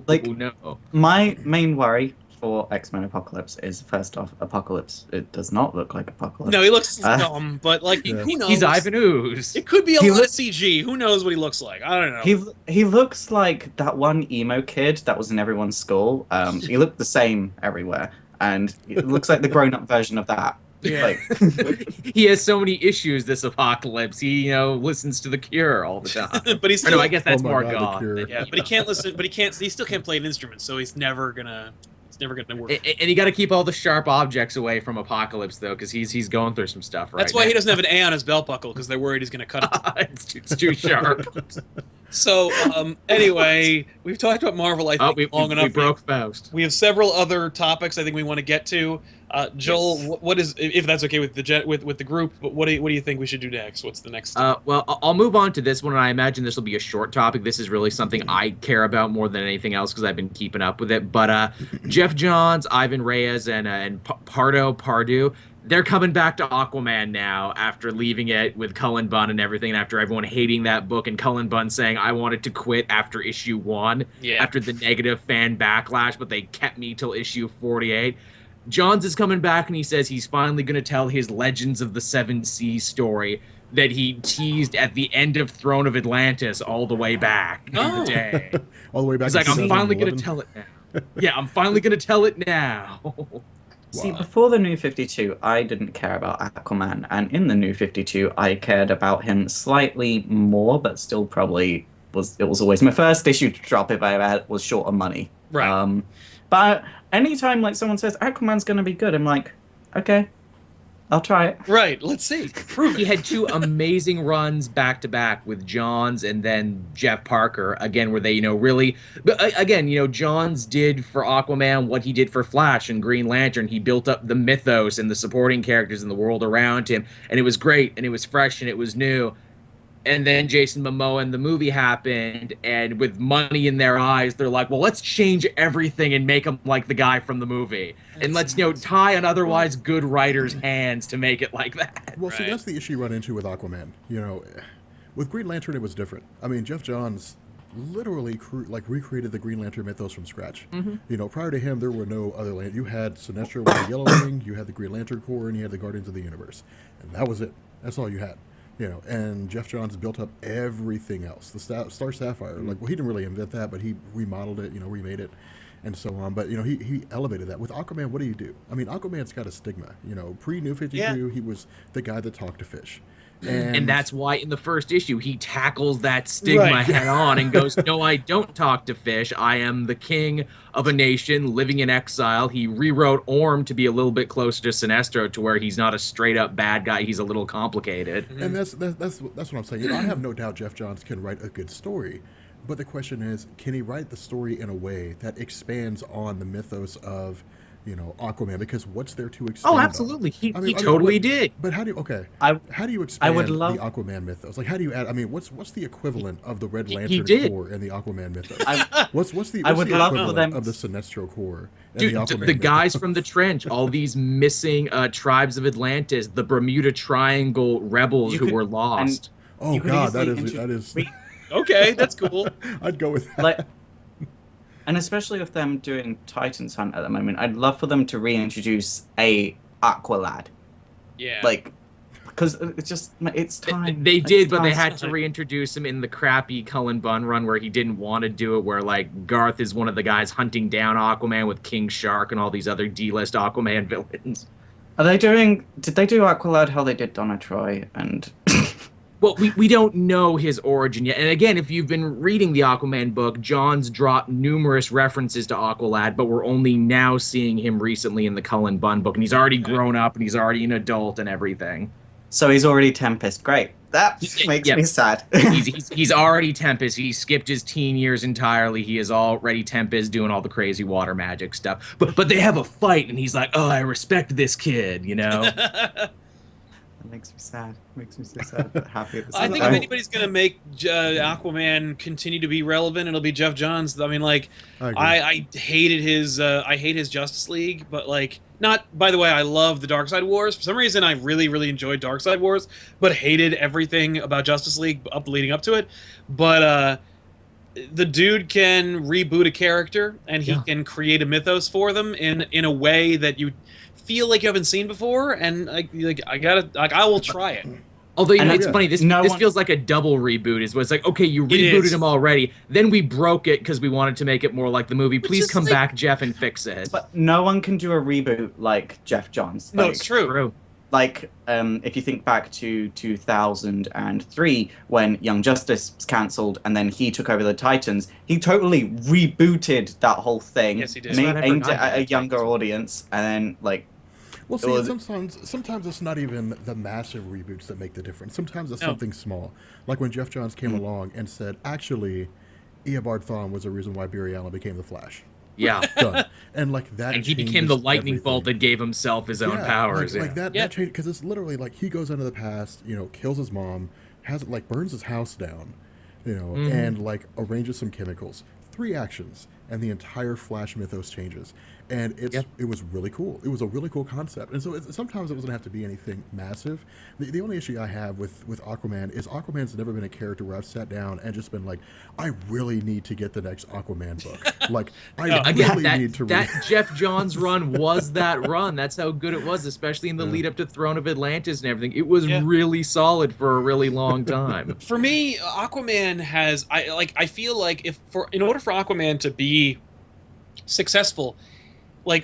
Like, Oh, no. my main worry for X-Men Apocalypse is, first off, Apocalypse. It does not look like Apocalypse. No, he looks Uh, dumb, but like Yeah. who knows? He's Ivan Ooze. It could be a He lot loo- of CG. Who knows what he looks like? I don't know. He looks like that one emo kid that was in everyone's school. He looked the same everywhere, and it looks like the grown-up version of that. Yeah. Like, He has so many issues, this Apocalypse. He, listens to The Cure all the time. but he's Or still, no, I guess that's Oh my more God, The goth. Cure. yeah, but he can't listen. But he still can't play an instrument, so he's never gonna work. And you got to keep all the sharp objects away from Apocalypse, though, because he's going through some stuff right That's why he now. doesn't have an A on his belt buckle because they're worried he's gonna cut it. It's too sharp. So anyway, we've talked about Marvel. I think Oh, we long enough. we broke Faust. We have several other topics I think we want to get to. Joel, Yes. what is, if that's okay with the group? But what do you think we should do next? What's the next? Well, I'll move on to this one, and I imagine this will be a short topic. This is really something I care about more than anything else because I've been keeping up with it. But Jeff Johns, Ivan Reyes, and Pardo Pardue, they're coming back to Aquaman now after leaving it with Cullen Bunn and everything, and after everyone hating that book and Cullen Bunn saying, I wanted to quit after issue 1, Yeah. after the negative fan backlash, but they kept me till issue 48. Johns is coming back and he says he's finally going to tell his Legends of the Seven Seas story that he teased at the end of Throne of Atlantis all the way back in Oh. the day. All the way back. He's to like, I'm finally going 2011. to tell it now. Yeah, I'm finally going to tell it now. see, Wow. before the New 52, I didn't care about Aquaman, and in the New 52, I cared about him slightly more, but still probably it was always my first issue to drop if I had was short of money. Right. But anytime like someone says Aquaman's gonna be good, I'm like, okay, I'll try it. Right. Let's see. Prove He it. had 2 amazing runs back to back with Johns and then Jeff Parker again, where they, really. But again, Johns did for Aquaman what he did for Flash and Green Lantern. He built up the mythos and the supporting characters and the world around him, and it was great and it was fresh and it was new. And then Jason Momoa and the movie happened, and with money in their eyes, they're like, well, let's change everything and make him like the guy from the movie. And let's, tie an otherwise good writer's hands to make it like that. Well, see, Right. that's the issue you run into with Aquaman. With Green Lantern, it was different. I mean, Jeff Johns literally recreated the Green Lantern mythos from scratch. Prior to him, there were no other land. You had Sinestro with the Yellow Ring, you had the Green Lantern Corps, and you had the Guardians of the Universe, and that was it. That's all you had. And Jeff Johns built up everything else. The Star Sapphire, he didn't really invent that, but he remodeled it, remade it, and so on. But he elevated that. With Aquaman, what do? I mean, Aquaman's got a stigma. Pre New 52, Yeah. he was the guy that talked to fish. And that's why in the first issue he tackles that stigma Right. head on and goes, no, I don't talk to fish. I am the king of a nation living in exile. He rewrote Orm to be a little bit closer to Sinestro, to where he's not a straight up bad guy. He's a little complicated. And that's what I'm saying. I have no doubt Jeff Johns can write a good story, but the question is, can he write the story in a way that expands on the mythos of, Aquaman? Because what's there to expand? Oh, on? absolutely. He I mean, totally but- did. But how do you how do you I expand would love- the Aquaman mythos? Like, how do you add? I mean, what's the equivalent of the Red He Lantern did. Corps and the Aquaman mythos? I, What's I would love for equivalent them- of the Sinestro Corps and Dude, the Aquaman the guys mythos? from the trench, all these missing tribes of Atlantis, the Bermuda Triangle rebels You who could- were lost. Oh you could God, that easily is. Okay, that's cool. I'd go with that. like, and especially with them doing Titans Hunt at the moment, I'd love for them to reintroduce a Aqualad, Yeah. because it's time. They Like, did, it's but they time. had to reintroduce him in the crappy Cullen Bunn run where he didn't want to do it, where Garth is one of the guys hunting down Aquaman with King Shark and all these other D-list Aquaman villains. Are they doing? Did they do Aqualad how they did Donna Troy and? Well, we don't know his origin yet. And again, if you've been reading the Aquaman book, John's dropped numerous references to Aqualad, but we're only now seeing him recently in the Cullen Bunn book. And he's already grown up and he's already an adult and everything. So he's already Tempest. Great. That makes Yeah. me sad. He's already Tempest. He skipped his teen years entirely. He is already Tempest doing all the crazy water magic stuff. But they have a fight, and he's like, oh, I respect this kid, you know? That makes me sad. Makes me so sad, but happy at the I same think if time. anybody's gonna make Aquaman continue to be relevant, it'll be Jeff Johns. I mean, like, I agree. I hated his I hate his Justice League, but like, not. By the way, I love the Darkseid Wars. For some reason, I really enjoyed Darkseid Wars, but hated everything about Justice League leading up to it. But the dude can reboot a character, and he can create a mythos for them in a way that you feel like you haven't seen before, and I will try it. Although, you know, And it's yeah. funny, this No one- feels like a double reboot. Is what it's like, okay, you It rebooted is. him already, then we broke it because we wanted to make it more like the movie. Please is come like- back, Jeff, and fix it. But no one can do a reboot like Jeff Johns. No, Like, it's true. True. Like, if you think back to 2003 when Young Justice was cancelled and then he took over the Titans, he totally rebooted that whole thing. Yes, he did. That's right, I Aimed it forgot at a that. younger audience, and then like Well, see, Well, sometimes it's not even the massive reboots that make the difference. Sometimes it's No. something small, like when Jeff Johns came Mm. along and said, "Actually, Eobard Thawne was the reason why Barry Allen became the Flash." Yeah. Done. And like that, And he became the changes lightning bolt everything. that gave himself his own Yeah, powers. Like that, Yeah. that changed because it's literally like he goes into the past, you know, kills his mom, has like burns his house down, you know, Mhm. and like arranges some chemicals. 3 actions, and the entire Flash mythos changes, and it was really cool. It was a really cool concept, and so sometimes it doesn't have to be anything massive. The only issue I have with Aquaman is Aquaman's never been a character where I've sat down and just been like, I really need to get the next Aquaman book. Like I No, Again, really need to that read. Jeff Johns run was that run. That's how good it was, especially in the lead up to Throne of Atlantis and everything. It was Yeah. really solid for a really long time. For me, Aquaman has I feel like in order for Aquaman to be successful,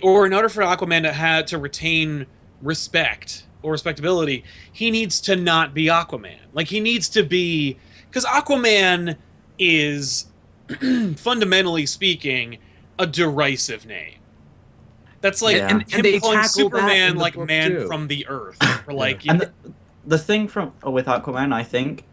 or in order for Aquaman to retain respect or respectability, he needs to not be Aquaman. Like he needs to be, because Aquaman is fundamentally speaking a derisive name. That's like Yeah. him And they calling tackle that in Superman the like book, man too. from the earth, or like And the thing with Aquaman, I think,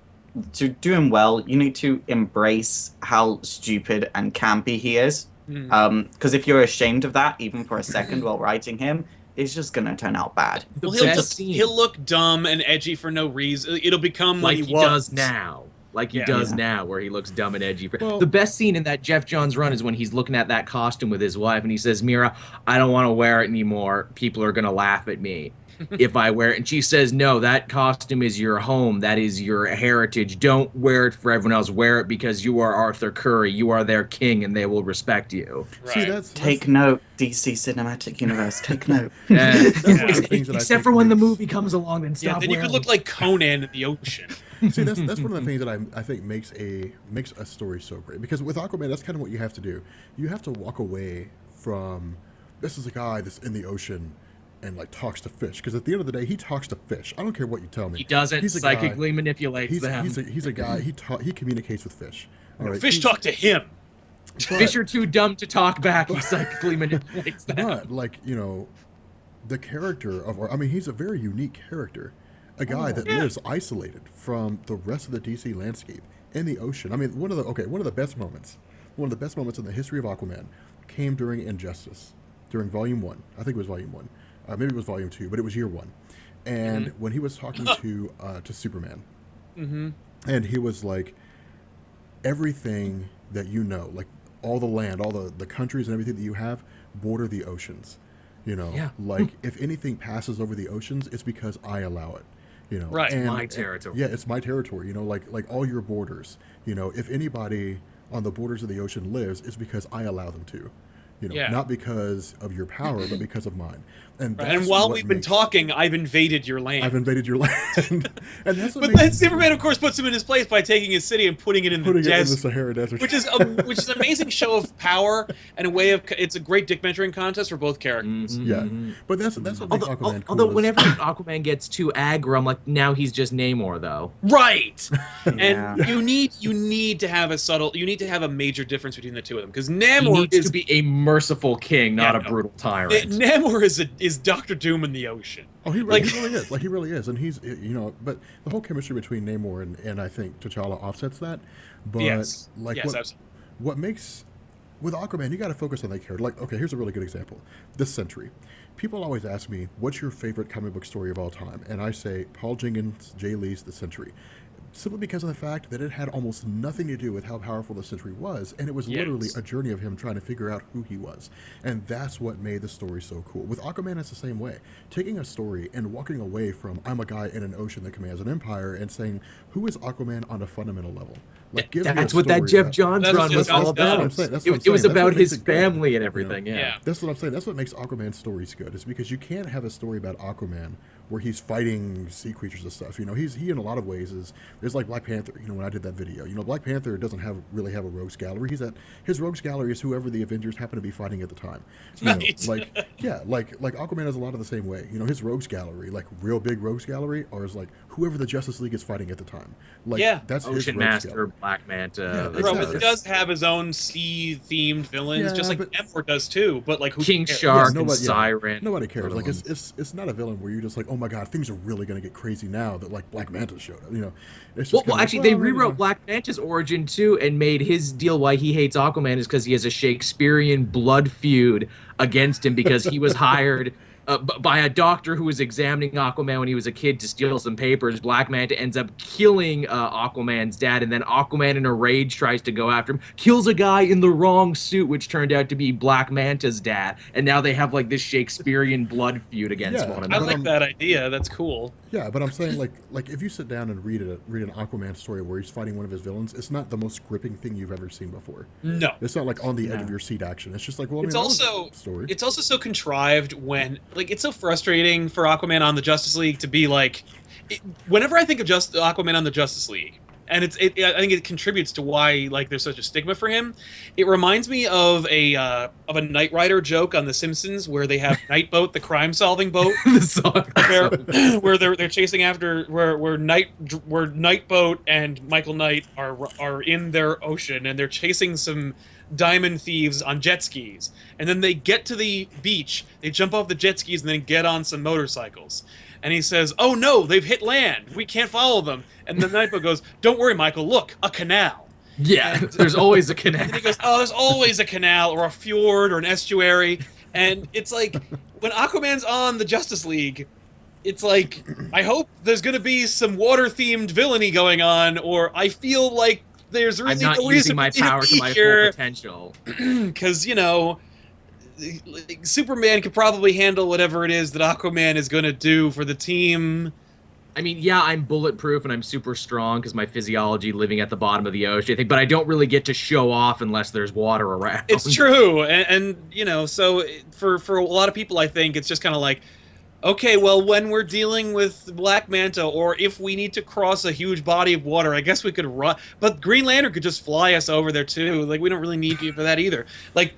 to do him well, you need to embrace how stupid and campy he is. Hmm. Because if you're ashamed of that, even for a second while writing him, it's just gonna turn out bad. The Well, best scene, he'll look dumb and edgy for no reason. It'll become like like he was. does now. Like he Yeah. does Yeah. now, where he looks dumb and edgy. Well- The best scene in that Jeff Johns run is when he's looking at that costume with his wife and he says, Mira, I don't want to wear it anymore. People are going to laugh at me if I wear it. And she says, no, that costume is your home. That is your heritage. Don't wear it for everyone else. Wear it because you are Arthur Curry. You are their king and they will respect you. Right. See, that's Take note, DC Cinematic Universe. Take note. that's one of the things that I Except think for when the makes- movie comes along, then Yeah, stop then you could wearing look like Conan in the ocean. See, that's one of the things that I think makes a story so great. Because with Aquaman, that's kind of what you have to do. You have to walk away from this is a guy that's in the ocean and like talks to fish. Because at the end of the day, he talks to fish. I don't care what you tell me. He doesn't He's a guy- psychically manipulates He's them. he's a guy. He communicates with fish. All right, Fish he's- talk to him. but- Fish are too dumb to talk back. He psychically manipulates them. But like the character of, I mean, he's a very unique character. A guy that lives isolated from the rest of the DC landscape in the ocean. I mean, one of the best moments in the history of Aquaman came during Injustice, during Volume 1. I think it was Volume 1. Maybe it was Volume 2, but it was Year 1. And when he was talking to Superman, and he was like, everything that you know, like all the land, all the countries and everything that you have, border the oceans. Yeah. Like if anything passes over the oceans, it's because I allow it. Right. And, My territory. yeah, it's my territory. Like all your borders. If anybody on the borders of the ocean lives, it's because I allow them to. Yeah. Not because of your power, but because of mine. And Right. And that's while what we've been makes- talking, I've invaded your land. I've invaded your land, and that's what But makes then Superman, of course, puts him in his place by taking his city and putting it in the putting it in the desert, Sahara Desert, which is an amazing show of power and a way of. It's a great dick measuring contest for both characters. Mhm, yeah. mhm. But that's what makes Aquaman cool. Although is- whenever Aquaman gets too aggro, I'm like, now he's just Namor, though. Right. Yeah. And you need to have a major difference between the two of them because He Namor needs is to be a merciful king, not Yeah, a no. brutal tyrant. Namor is Doctor Doom in the ocean. Oh, he Like- really is. Like, he really is. And he's, but the whole chemistry between Namor and I think T'Challa offsets that. But, Yes. like, Yes, absolutely. what makes, with Aquaman, you got to focus on that character. Like, okay, here's a really good example. This Century. People always ask me, what's your favorite comic book story of all time? And I say, Paul Jenkins, Jay Lee's The Century. Simply because of the fact that it had almost nothing to do with how powerful the Century was, and it was literally Yes. a journey of him trying to figure out who he was. And that's what made the story so cool. With Aquaman, it's the same way. Taking a story and walking away from, I'm a guy in an ocean that commands an empire, and saying, who is Aquaman on a fundamental level? Like, give me a That's what that story Jeff Johns That's run what was Jeff all Johns does. about. That's what I'm saying. That's what I'm It was saying. That's about what makes his it good, family and you everything. know? Yeah. Yeah. That's what I'm saying. That's what makes Aquaman stories good. Is because you can't have a story about Aquaman where he's fighting sea creatures and stuff. You know, he in a lot of ways is like Black Panther. You know, when I did that video, you know, Black Panther doesn't really have a rogues gallery. His rogues gallery is whoever the Avengers happen to be fighting at the time. You know, Right. like Aquaman is a lot of the same way. You know, his rogues gallery, like real big rogues gallery, or is like whoever the Justice League is fighting at the time. Like, Yeah. that's his Ocean rogues Master, gallery. Black Manta. Yeah, that's- Bro, exactly. it does have his own sea-themed villains, Yeah, just like but- Namor does too. But like, who King cares? Shark and nobody- yeah, Siren. Nobody cares. Other Like ones. it's not a villain where you're just like, oh my god, things are really gonna get crazy now that like Black Manta showed up. You know, it's just Well, kinda like, actually, they well, you rewrote know. Black Manta's origin too, and made his deal why he hates Aquaman is because he has a Shakespearean blood feud against him because he was hired by a doctor who was examining Aquaman when he was a kid to steal some papers. Black Manta ends up killing Aquaman's dad, and then Aquaman, in a rage, tries to go after him, kills a guy in the wrong suit, which turned out to be Black Manta's dad, and now they have like this Shakespearean blood feud against Yeah, one I another. like that idea. That's cool. Yeah, but I'm saying like if you sit down and read an Aquaman story where he's fighting one of his villains, it's not the most gripping thing you've ever seen before. No. It's not like on the edge No. of your seat action. It's just like, well, I mean, It's that was a also story. it's also so contrived when like it's so frustrating for Aquaman on the Justice League to be like whenever I think of just Aquaman on the Justice League, and I think it contributes to why like there's such a stigma for him. It reminds me of a Knight Rider joke on The Simpsons where they have Nightboat, the crime-solving boat, The song- where they're chasing after where Nightboat and Michael Knight are in their ocean and they're chasing some diamond thieves on jet skis, and then they get to the beach, they jump off the jet skis and then get on some motorcycles, and he says, "Oh no, they've hit land, we can't follow them," and the Nightboat goes, "Don't worry, Michael, look, a canal." Yeah, there's always a And he connect. goes, "Oh, there's always a canal or a fjord or an estuary," and it's like when Aquaman's on the Justice League, it's like I hope there's gonna be some water-themed villainy going on, or I feel like there's I'm really not no using reason my for me power to be my full here potential. because Superman could probably handle whatever it is that Aquaman is gonna do for the team. I mean, yeah, I'm bulletproof and I'm super strong because my physiology living at the bottom of the ocean, I think, but I don't really get to show off unless there's water around. It's true, and so for a lot of people, I think it's just kind of like, okay, well, when we're dealing with Black Manta, or if we need to cross a huge body of water, I guess we could run. But Green Lantern could just fly us over there too. Like we don't really need you for that either. Like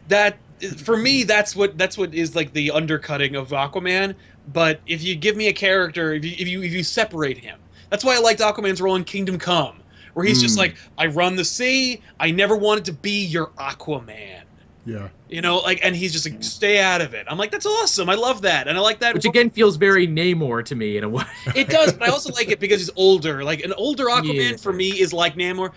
that for me, that's what is like the undercutting of Aquaman. But if you give me a character, if you separate him, that's why I liked Aquaman's role in Kingdom Come, where he's just like, I run the sea. I never wanted to be your Aquaman. Yeah. You know, like, and he's just like, stay out of it. I'm like, that's awesome. I love that, and I like that. Which again feels very Namor to me in a way. It does, but I also like it because he's older. Like an older Aquaman Yeah. for me is like Namor.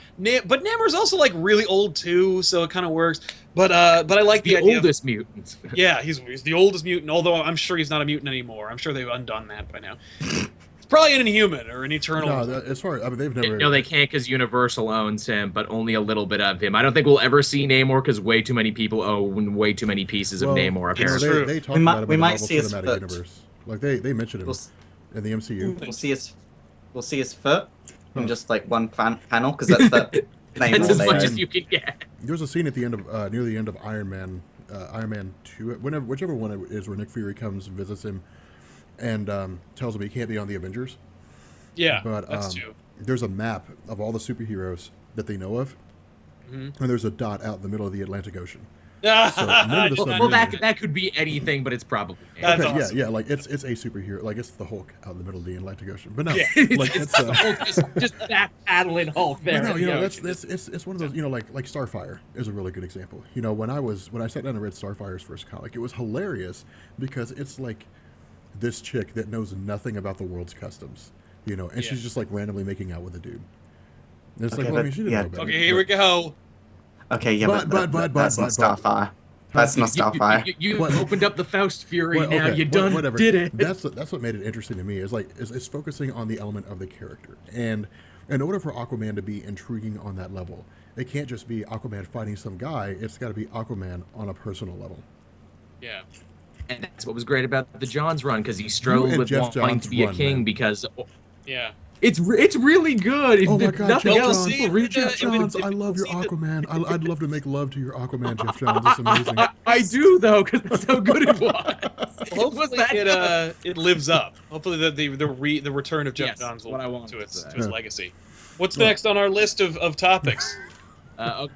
But Namor's also like really old too, so it kind of works. But I like the The idea. oldest mutant. Yeah, he's the oldest mutant. Although I'm sure he's not a mutant anymore. I'm sure they've undone that by now. It's probably an Inhuman or an Eternal. No, as far I mean, they've never. No, they can't because Universal owns him, but only a little bit of him. I don't think we'll ever see Namor because way too many people own way too many pieces of Well, Namor. It's Apparently, true. They talked We might- about him we in the might Marvel see his Cinematic foot. Universe. Like they mentioned him We'll, s- in the MCU. we'll see his foot from just like one panel because that's the name that's all as they much own. as you can get. There's a scene at the end of near the end of Iron Man 2, whichever one it is, where Nick Fury comes and visits him, and tells him he can't be on the Avengers. Yeah, But that's true. there's a map of all the superheroes that they know of, Mhm. and there's a dot out in the middle of the Atlantic Ocean. So name of the Well, submarine. that could be anything, but it's probably. That's Okay, awesome. yeah, like it's a superhero, like it's the Hulk out in the middle of the Atlantic Ocean. But no, Yeah. like it's just back paddling Hulk there. but no, in you the know, ocean. it's one of those, you know, like Starfire is a really good example. You know, when I sat down and read Starfire's first comic, it was hilarious because it's like this chick that knows nothing about the world's customs, you know, and Yeah. she's just like randomly making out with a dude. And it's Okay, like, well, I mean, but- she didn't yeah. know about Okay, it, here we but- go. Okay, yeah, But- that's not Starfire. That's not Starfire. You What? opened up the Faust Fury. Well, now okay, you done whatever. did it. That's what made it interesting to me. Is like is focusing on the element of the character, and in order for Aquaman to be intriguing on that level, it can't just be Aquaman fighting some guy. It's got to be Aquaman on a personal level. Yeah. And that's what was great about the Johns run, because he struggled and with Jeff wanting Johns to be run, a king man. because Yeah. it's really good. Oh my God, Nothing Jeff else. Johns! see, Read uh, Jeff if it- Johns. if I you love your see the- Aquaman. I'd love to make love to your Aquaman, Jeff Johns. It's amazing. I do though, because that's how good it was. Hopefully it lives up. Hopefully the return of Jeff Yes, Johns will what I wanted to to its say. to his Yeah. legacy. What's next on our list of topics?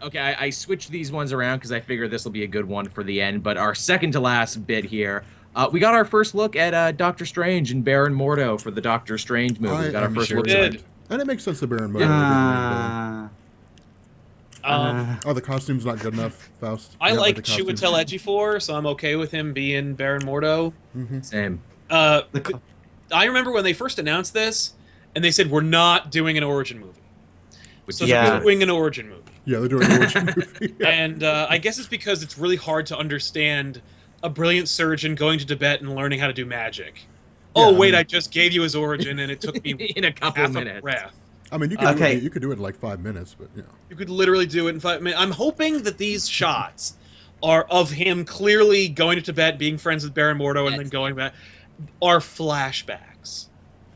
Okay, I switched these ones around because I figure this will be a good one for the end. But our second to last bit here, we got our first look at Doctor Strange and Baron Mordo for the Doctor Strange movie. We got our am first sure look. did. at did. And it makes sense to Baron Mordo. Uh, Oh, the costume's not good enough, Faust. I You don't like the costume? Chiwetel Ejiofor, so I'm okay with him being Baron Mordo. Same. the co- I remember when they first announced this, and they said we're not doing an origin movie. Which So is Yeah. they're doing an origin movie. Yeah, they're doing an origin movie. Yeah. And I guess it's because it's really hard to understand a brilliant surgeon going to Tibet and learning how to do magic. Yeah, Oh, I wait, mean- I just gave you his origin, and it took me in a couple half a minutes. breath. I mean, you could Okay. you could do it in like 5 minutes, but you know. You could literally do it in 5 minutes. I'm hoping that these shots are of him clearly going to Tibet, being friends with Baron Mordo, and then going back, are flashbacks.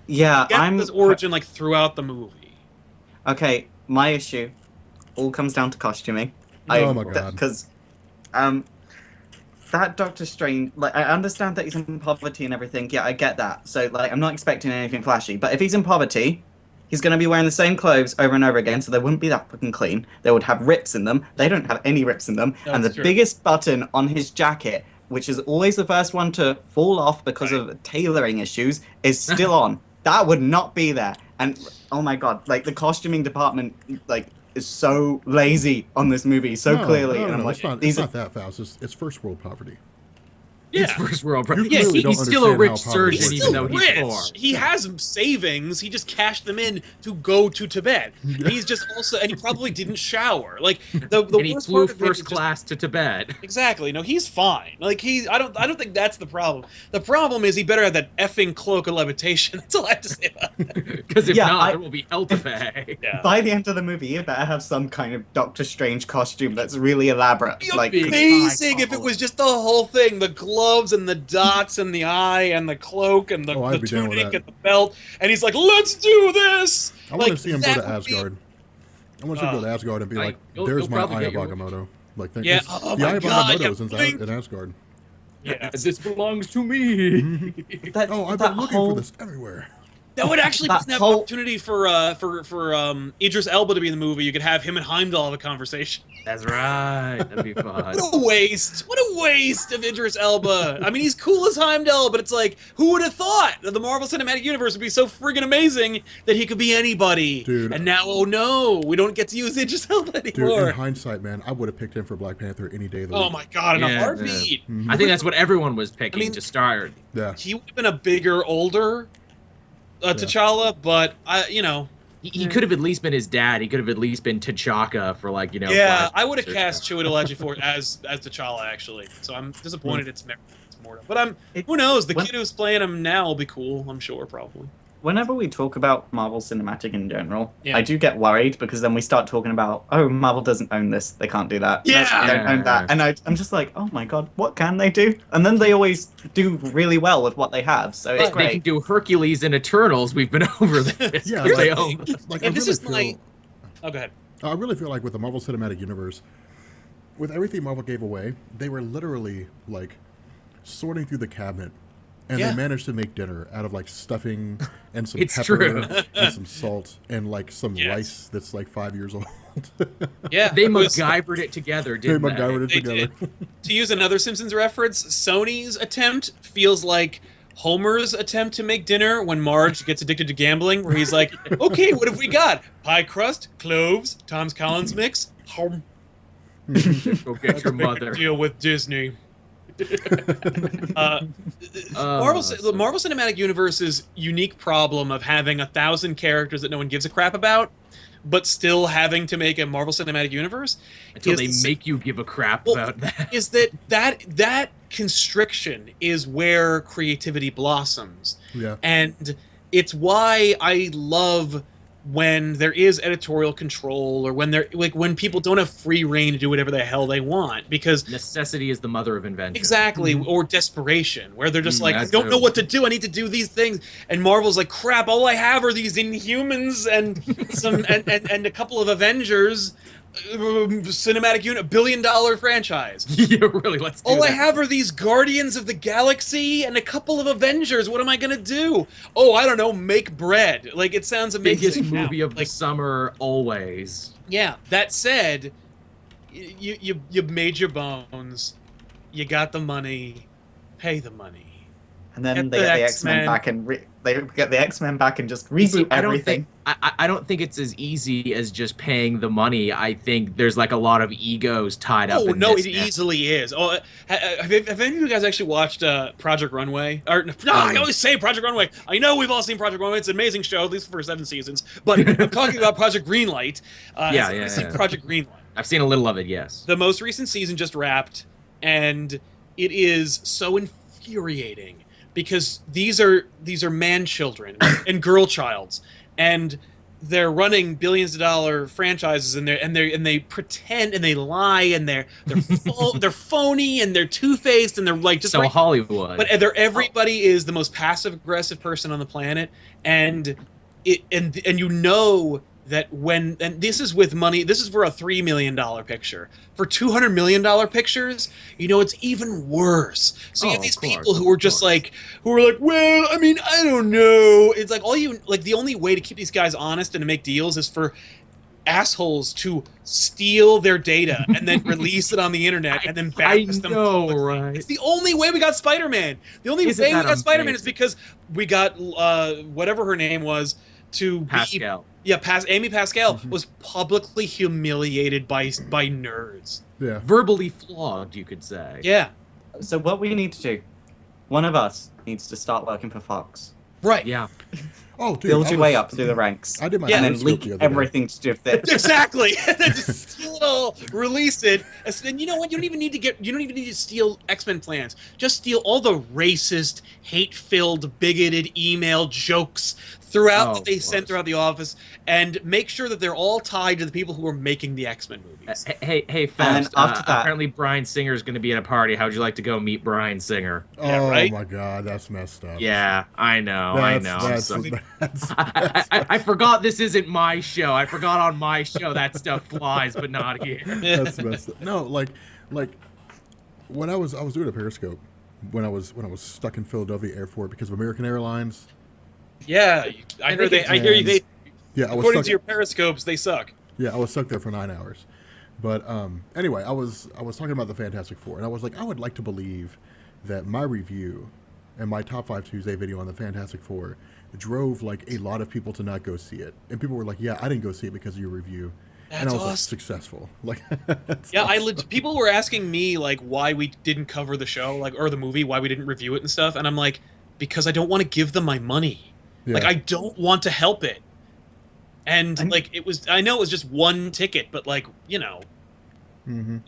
yeah, Get I'm his origin like throughout the movie. okay. My issue all comes down to costuming. Oh my God. Because, that Doctor Strange, like, I understand that he's in poverty and everything. Yeah, I get that. So, like, I'm not expecting anything flashy. But if he's in poverty, he's going to be wearing the same clothes over and over again, so they wouldn't be that fucking clean. They would have rips in them. They don't have any rips in them. And the That's true. biggest button on his jacket, which is always the first one to fall off because of tailoring issues, is still on. That would not be there. And oh my God, like the costuming department, like is so lazy on this movie so No, clearly. No, and no, I'm no, like, it's not. these It's are not that fast. It's first world poverty. It's Yeah. first world. You Yeah, clearly don't he's still a understand rich how poverty surgeon, works. He's even still though he's rich. poor. He has savings. He just cashed them in to go to Tibet. He's just also, and he probably didn't shower. Like the And he worst flew part of it first is just- class to Tibet. Exactly. No, he's fine. Like I don't think that's the problem. The problem is he better have that effing cloak of levitation. That's all I have to say about that. Because if Yeah, not, I- there will be hell to pay. Yeah. by the end of the movie, you better have some kind of Doctor Strange costume that's really elaborate. It'd Like be amazing if it was just the whole thing, the gloves and the dots and the eye and the cloak and the, Oh, the I'd be down with tunic that. and the belt, and he's like, "Let's do this." I want to Like, see him go that to would be- Asgard. I want to see him go to Asgard and be like, you'll "There's my probably Eye get of your- Agamotto." Like, thank Yeah, you. oh the my Eye of God, Agamotto's yeah, in Asgard. Yeah. This belongs to me. that, Oh, I've that been looking whole, for this everywhere. That would actually That be an whole- opportunity for Idris Elba to be in the movie. You could have him and Heimdall have a conversation. That's right. That'd be fun. What a waste! What a waste of Idris Elba. I mean, he's cool as Heimdall, but it's like, who would have thought that the Marvel Cinematic Universe would be so friggin' amazing that he could be anybody? Dude. And now, oh no, we don't get to use Idris Elba Dude, anymore. in hindsight, man, I would have picked him for Black Panther any day of the Oh week. my god, in Yeah, a heartbeat. I think that's what everyone was picking I mean- to start. Yeah. He would have been a bigger, older T'Challa, but He could have at least been his dad. He could have at least been T'Chaka for like, yeah, Flash I would have or cast something. Chiwetel Ejiofor as T'Challa actually. So I'm disappointed it's Mordo. But It- who knows? The when- kid who's playing him now will be cool. I'm sure, probably. whenever we talk about Marvel Cinematic in general, Yeah. I do get worried because then we start talking about, oh, Marvel doesn't own this, they can't do that. Yeah. They don't own that. And I'm just like, oh my god, what can they do? And then they always do really well with what they have, so it's They can great. do Hercules and Eternals. We've been over this. Yeah, 'cause they like- own. Like, And I this really is feel, like- Oh, go ahead. I really feel like with the Marvel Cinematic Universe, with everything Marvel gave away, they were literally like sorting through the cabinet and Yeah. they managed to make dinner out of like stuffing and some It's pepper true. and some salt and like some Yes. rice that's like 5 years old. Yeah, They it was- MacGyvered it together, They didn't they? MacGyvered it They together. To use another Simpsons reference, Sony's attempt feels like Homer's attempt to make dinner when Marge gets addicted to gambling, where he's like, okay, what have we got? Pie crust, cloves, Tom's Collins mix. Go get your mother. Deal with Disney. Oh, The Marvel Cinematic Universe's unique problem of having 1,000 characters that no one gives a crap about, but still having to make a Marvel Cinematic Universe until is they the- make you give a crap Well, about that. is that constriction is where creativity blossoms. Yeah. And it's why I love when there is editorial control, or when people don't have free reign to do whatever the hell they want, because Necessity is the mother of invention. exactly, or desperation, where they're just like, I that's don't know true. what to do, I need to do these things, and Marvel's like, crap, all I have are these Inhumans and some and a couple of Avengers, cinematic unit, $1 billion franchise. Yeah, really. Let's do All I that. have are these Guardians of the Galaxy and a couple of Avengers. What am I gonna do? Oh, I don't know. Make bread. Like, it sounds amazing. Biggest movie of the Like, summer, always. yeah. That said, you made your bones. You got the money. Pay the money. And then Get they the get the X-Men. X-Men back and they get the X-Men back and just reboot I don't everything. think I don't think it's as easy as just paying the money. I think there's like a lot of egos tied up. Oh in no, this. it easily is. Oh, have any of you guys actually watched Project Runway? Or no, I always say Project Runway. I know we've all seen Project Runway. It's an amazing show, at least for 7 seasons. But I'm talking about Project Greenlight. Yeah, I've yeah, seen yeah. Project Greenlight. I've seen a little of it. Yes. The most recent season just wrapped, and it is so infuriating because these are man children and girl childs, and they're running billions of dollar franchises, and they pretend and they lie, and they're they're phony, and they're two-faced, and they're like just So right- Hollywood. but everybody is the most passive aggressive person on the planet, and you know that and this is with money. This is for a $3 million picture. For $200 million pictures, you know, it's even worse. So you have Oh, these of course, people who are of just course. like, well, I mean, I don't know. It's like the only way to keep these guys honest and to make deals is for assholes to steal their data and then release it on the internet and then I backlist them. know, publicly. right? It's the only way we got Spider-Man. The only Isn't way we that got Spider-Man is amazing? because we got whatever her name was to Pascal. be Amy Pascal Mm-hmm. was publicly humiliated by nerds. Yeah. Verbally flogged, you could say. Yeah, So what we need to do, one of us needs to start working for Fox. right. Yeah. Oh, dude. Build I your was- way up through the ranks. I did my Yeah, and then Periscope leak the other day. everything to do with it. Exactly. And then just steal it all, release it, and then you know what? You don't even need to steal X-Men plans. Just steal all the racist, hate-filled, bigoted email jokes throughout Oh, that they of sent course. throughout the office, and make sure that they're all tied to the people who are making the X-Men movies. Hey, And Faust. after that- Apparently, Bryan Singer is going to be at a party. How'd you like to go meet Bryan Singer? Yeah, Oh right? my god, that's messed up. Yeah, I know. I know. I'm sorry. I forgot this isn't my show. I forgot on my show that stuff flies, but not here. That's messed up. No, like when I was doing a Periscope when I was stuck in Philadelphia Airport because of American Airlines. Yeah, I heard they. I hear you. They, Yeah, I was according stuck. to your periscopes, they suck. Yeah, I was stuck there for 9 hours. But anyway, I was talking about the Fantastic Four, and I was like, I would like to believe that my review and my top 5 Tuesday video on the Fantastic Four drove like a lot of people to not go see it, and people were like, "Yeah, I didn't go see it because of your review," and I That's was like, awesome. "Successful." Like, Yeah, people were asking me like why we didn't cover the show, like, or the movie, why we didn't review it and stuff, and I'm like, because I don't want to give them my money. Like, Yeah. I don't want to help it. And like, I know it was just one ticket, but like, you know, Mhm.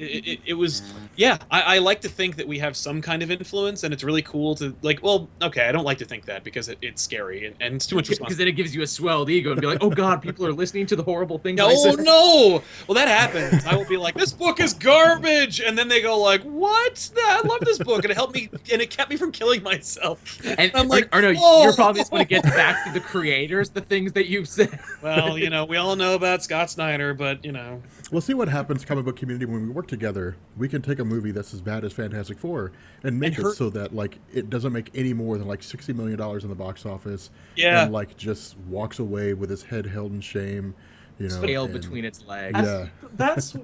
it was, yeah, I like to think that we have some kind of influence, and it's really cool to, like, well, okay, I don't like to think that because it's scary and it's too much Because responsibility. then it gives you a swelled ego and be like, oh God, people are listening to the horrible things I No, say. no. Well, that happens. I will be like, this book is garbage, and then they go like, what? I love this book, and it helped me, and it kept me from killing myself. And I'm like, or no, "Oh." you're probably just when it gets back to the creators, the things that you've said. Well, you know, we all know about Scott Snyder, but you know, We'll see what happens comic book community when we work together, we can take a movie that's as bad as Fantastic Four and make it so that like it doesn't make any more than like $60 million in the box office. Yeah. And like just walks away with his head held in shame. You know, Tail and- between its legs. Yeah. That's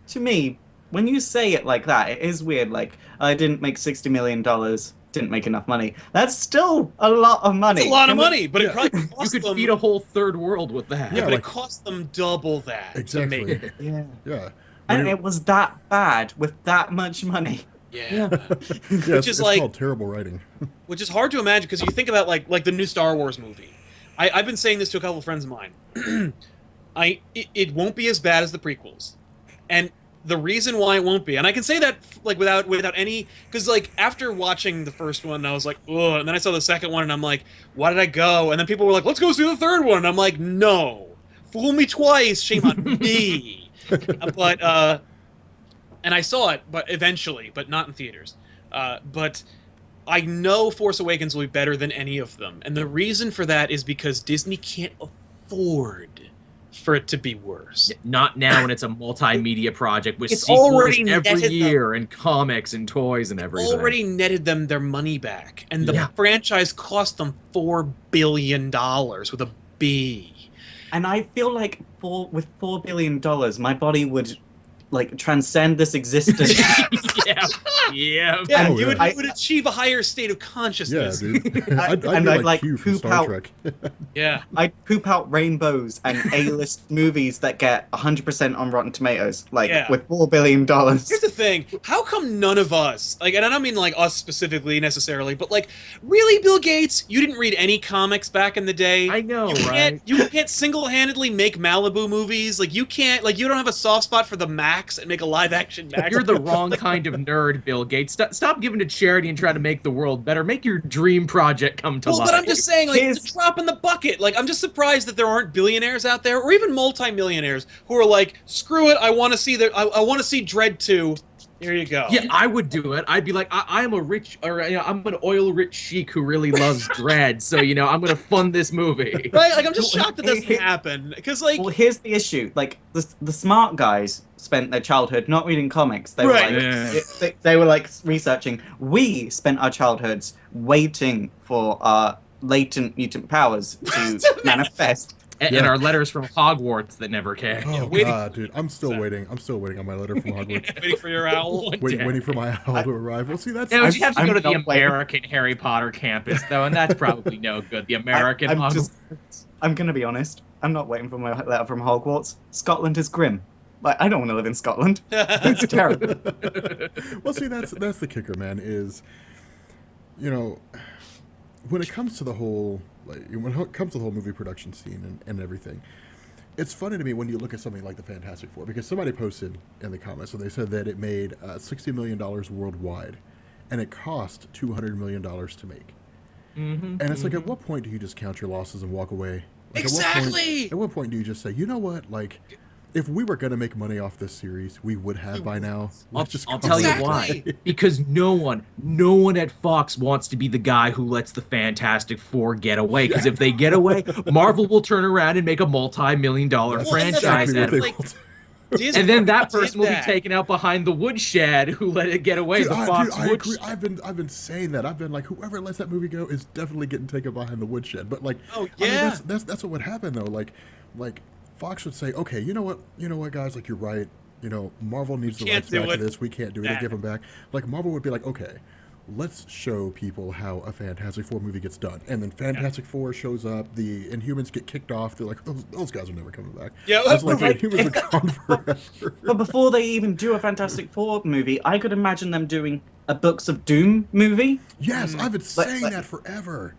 to me. When you say it like that, it is weird. Like, I didn't make $60 million, didn't make enough money. That's still a lot of money. It's a lot of Can we- money, but it Yeah. probably You cost could them. feed a whole third world with that. Yeah, Yeah, but like- it cost them double that to Exactly. make it. Yeah. Yeah. And When it was that bad with that much money. Yeah. yeah, is it's like- called terrible writing. Which is hard to imagine because you think about like the new Star Wars movie. I've been saying this to a couple of friends of mine. It won't be as bad as the prequels, and the reason why it won't be, and I can say that like without any, because like after watching the first one, I was like, ugh, and then I saw the second one, and I'm like, why did I go? And then people were like, let's go see the third one, and I'm like, no, fool me twice, shame on me. But and I saw it, but eventually, but not in theaters. But I know Force Awakens will be better than any of them, and the reason for that is because Disney can't afford for it to be worse. Not now when it's a multimedia project with It's sequels already every netted them. year and comics and toys and everything. Already netted them their money back, and the Yeah. franchise cost them $4 billion with a B. And I feel like with $4 billion, my body would like transcend this existence. yeah. Yeah. Yeah, Oh, you yeah. would achieve a higher state of Yeah, consciousness. dude. I'd And be I'd, like like, Q from poop Star out- Trek. Yeah. I'd poop out rainbows and A-list movies that get 100% on Rotten Tomatoes, like Yeah. with $4 billion. Here's the thing: how come none of us, like, and I don't mean like us specifically necessarily, but like, really, Bill Gates, you didn't read any comics back in the day. I know, You right? can't single-handedly make Malibu movies. Like, you can't, like, you don't have a soft spot for the Max and make a live-action Max. You're the wrong kind of nerd, Bill Gates. Stop giving to charity and try to make the world better. Make your dream project come to Well, life. but I'm just saying, like, Here's- it's a drop in the bucket. Like, I'm just surprised that there aren't billionaires out there, or even multimillionaires, who are like, screw it, I want to see I want to see Dread 2. Here you go. Yeah, I would do it. I'd be like, I'm a rich, or you know, I'm an oil-rich sheik who really loves Dread, so you know, I'm gonna fund this movie. Right? Like, I'm just shocked that doesn't happen. Because, like, Well, here's the issue. Like, the smart guys spent their childhood not reading comics. They Right. were like, they were like researching. We spent our childhoods waiting for our latent mutant powers to manifest. And our letters from Hogwarts that never came. Oh waiting- god, dude, I'm still waiting. I'm still waiting on my letter from Hogwarts. waiting for your owl. Waiting for my owl to arrive. Well, see, that's Yeah, but you have to I'm go to the not waiting. American Harry Potter campus, though, and that's probably no good. The American Hogwarts. I'm gonna be honest. I'm not waiting for my letter from Hogwarts. Scotland is grim. Like, I don't want to live in Scotland. It's terrible. well, see, that's the kicker, man. Is you know, when it comes to the whole movie production scene and everything, it's funny to me when you look at something like the Fantastic Four, because somebody posted in the comments and they said that it made $60 million worldwide, and it cost $200 million to make. Mm-hmm. And it's like, at what point do you just count your losses and walk away? Like, Exactly! At what point do you just say, you know what, like, if we were going to make money off this series, we would have by now. Let's just I'll call tell you it. why. Because no one at Fox wants to be the guy who lets the Fantastic Four get away. Because if they get away, Marvel will turn around and make a multi-million-dollar That's franchise exactly out what of they it. like- will Disney And then that did person will be that. taken out behind the woodshed who let it get away. Dude, the Fox I agree. woodshed. I've been saying that. I've been like, whoever lets that movie go is definitely getting taken behind the woodshed. But like, Oh, I mean, yeah. that's what would happen though. Like Fox would say, okay, you know what, guys, like you're right. You know, Marvel needs the can't rights do back it. to this. We can't do it. Nah. They give them back. Like Marvel would be like, okay, let's show people how a Fantastic Four movie gets done. And then Fantastic Four shows up. The Inhumans get kicked off. They're like, those guys are never coming back. Yeah, it's like the like, Inhumans are gone forever. But before they even do a Fantastic Four movie, I could imagine them doing a Books of Doom movie. Yes, I've been saying like- that forever.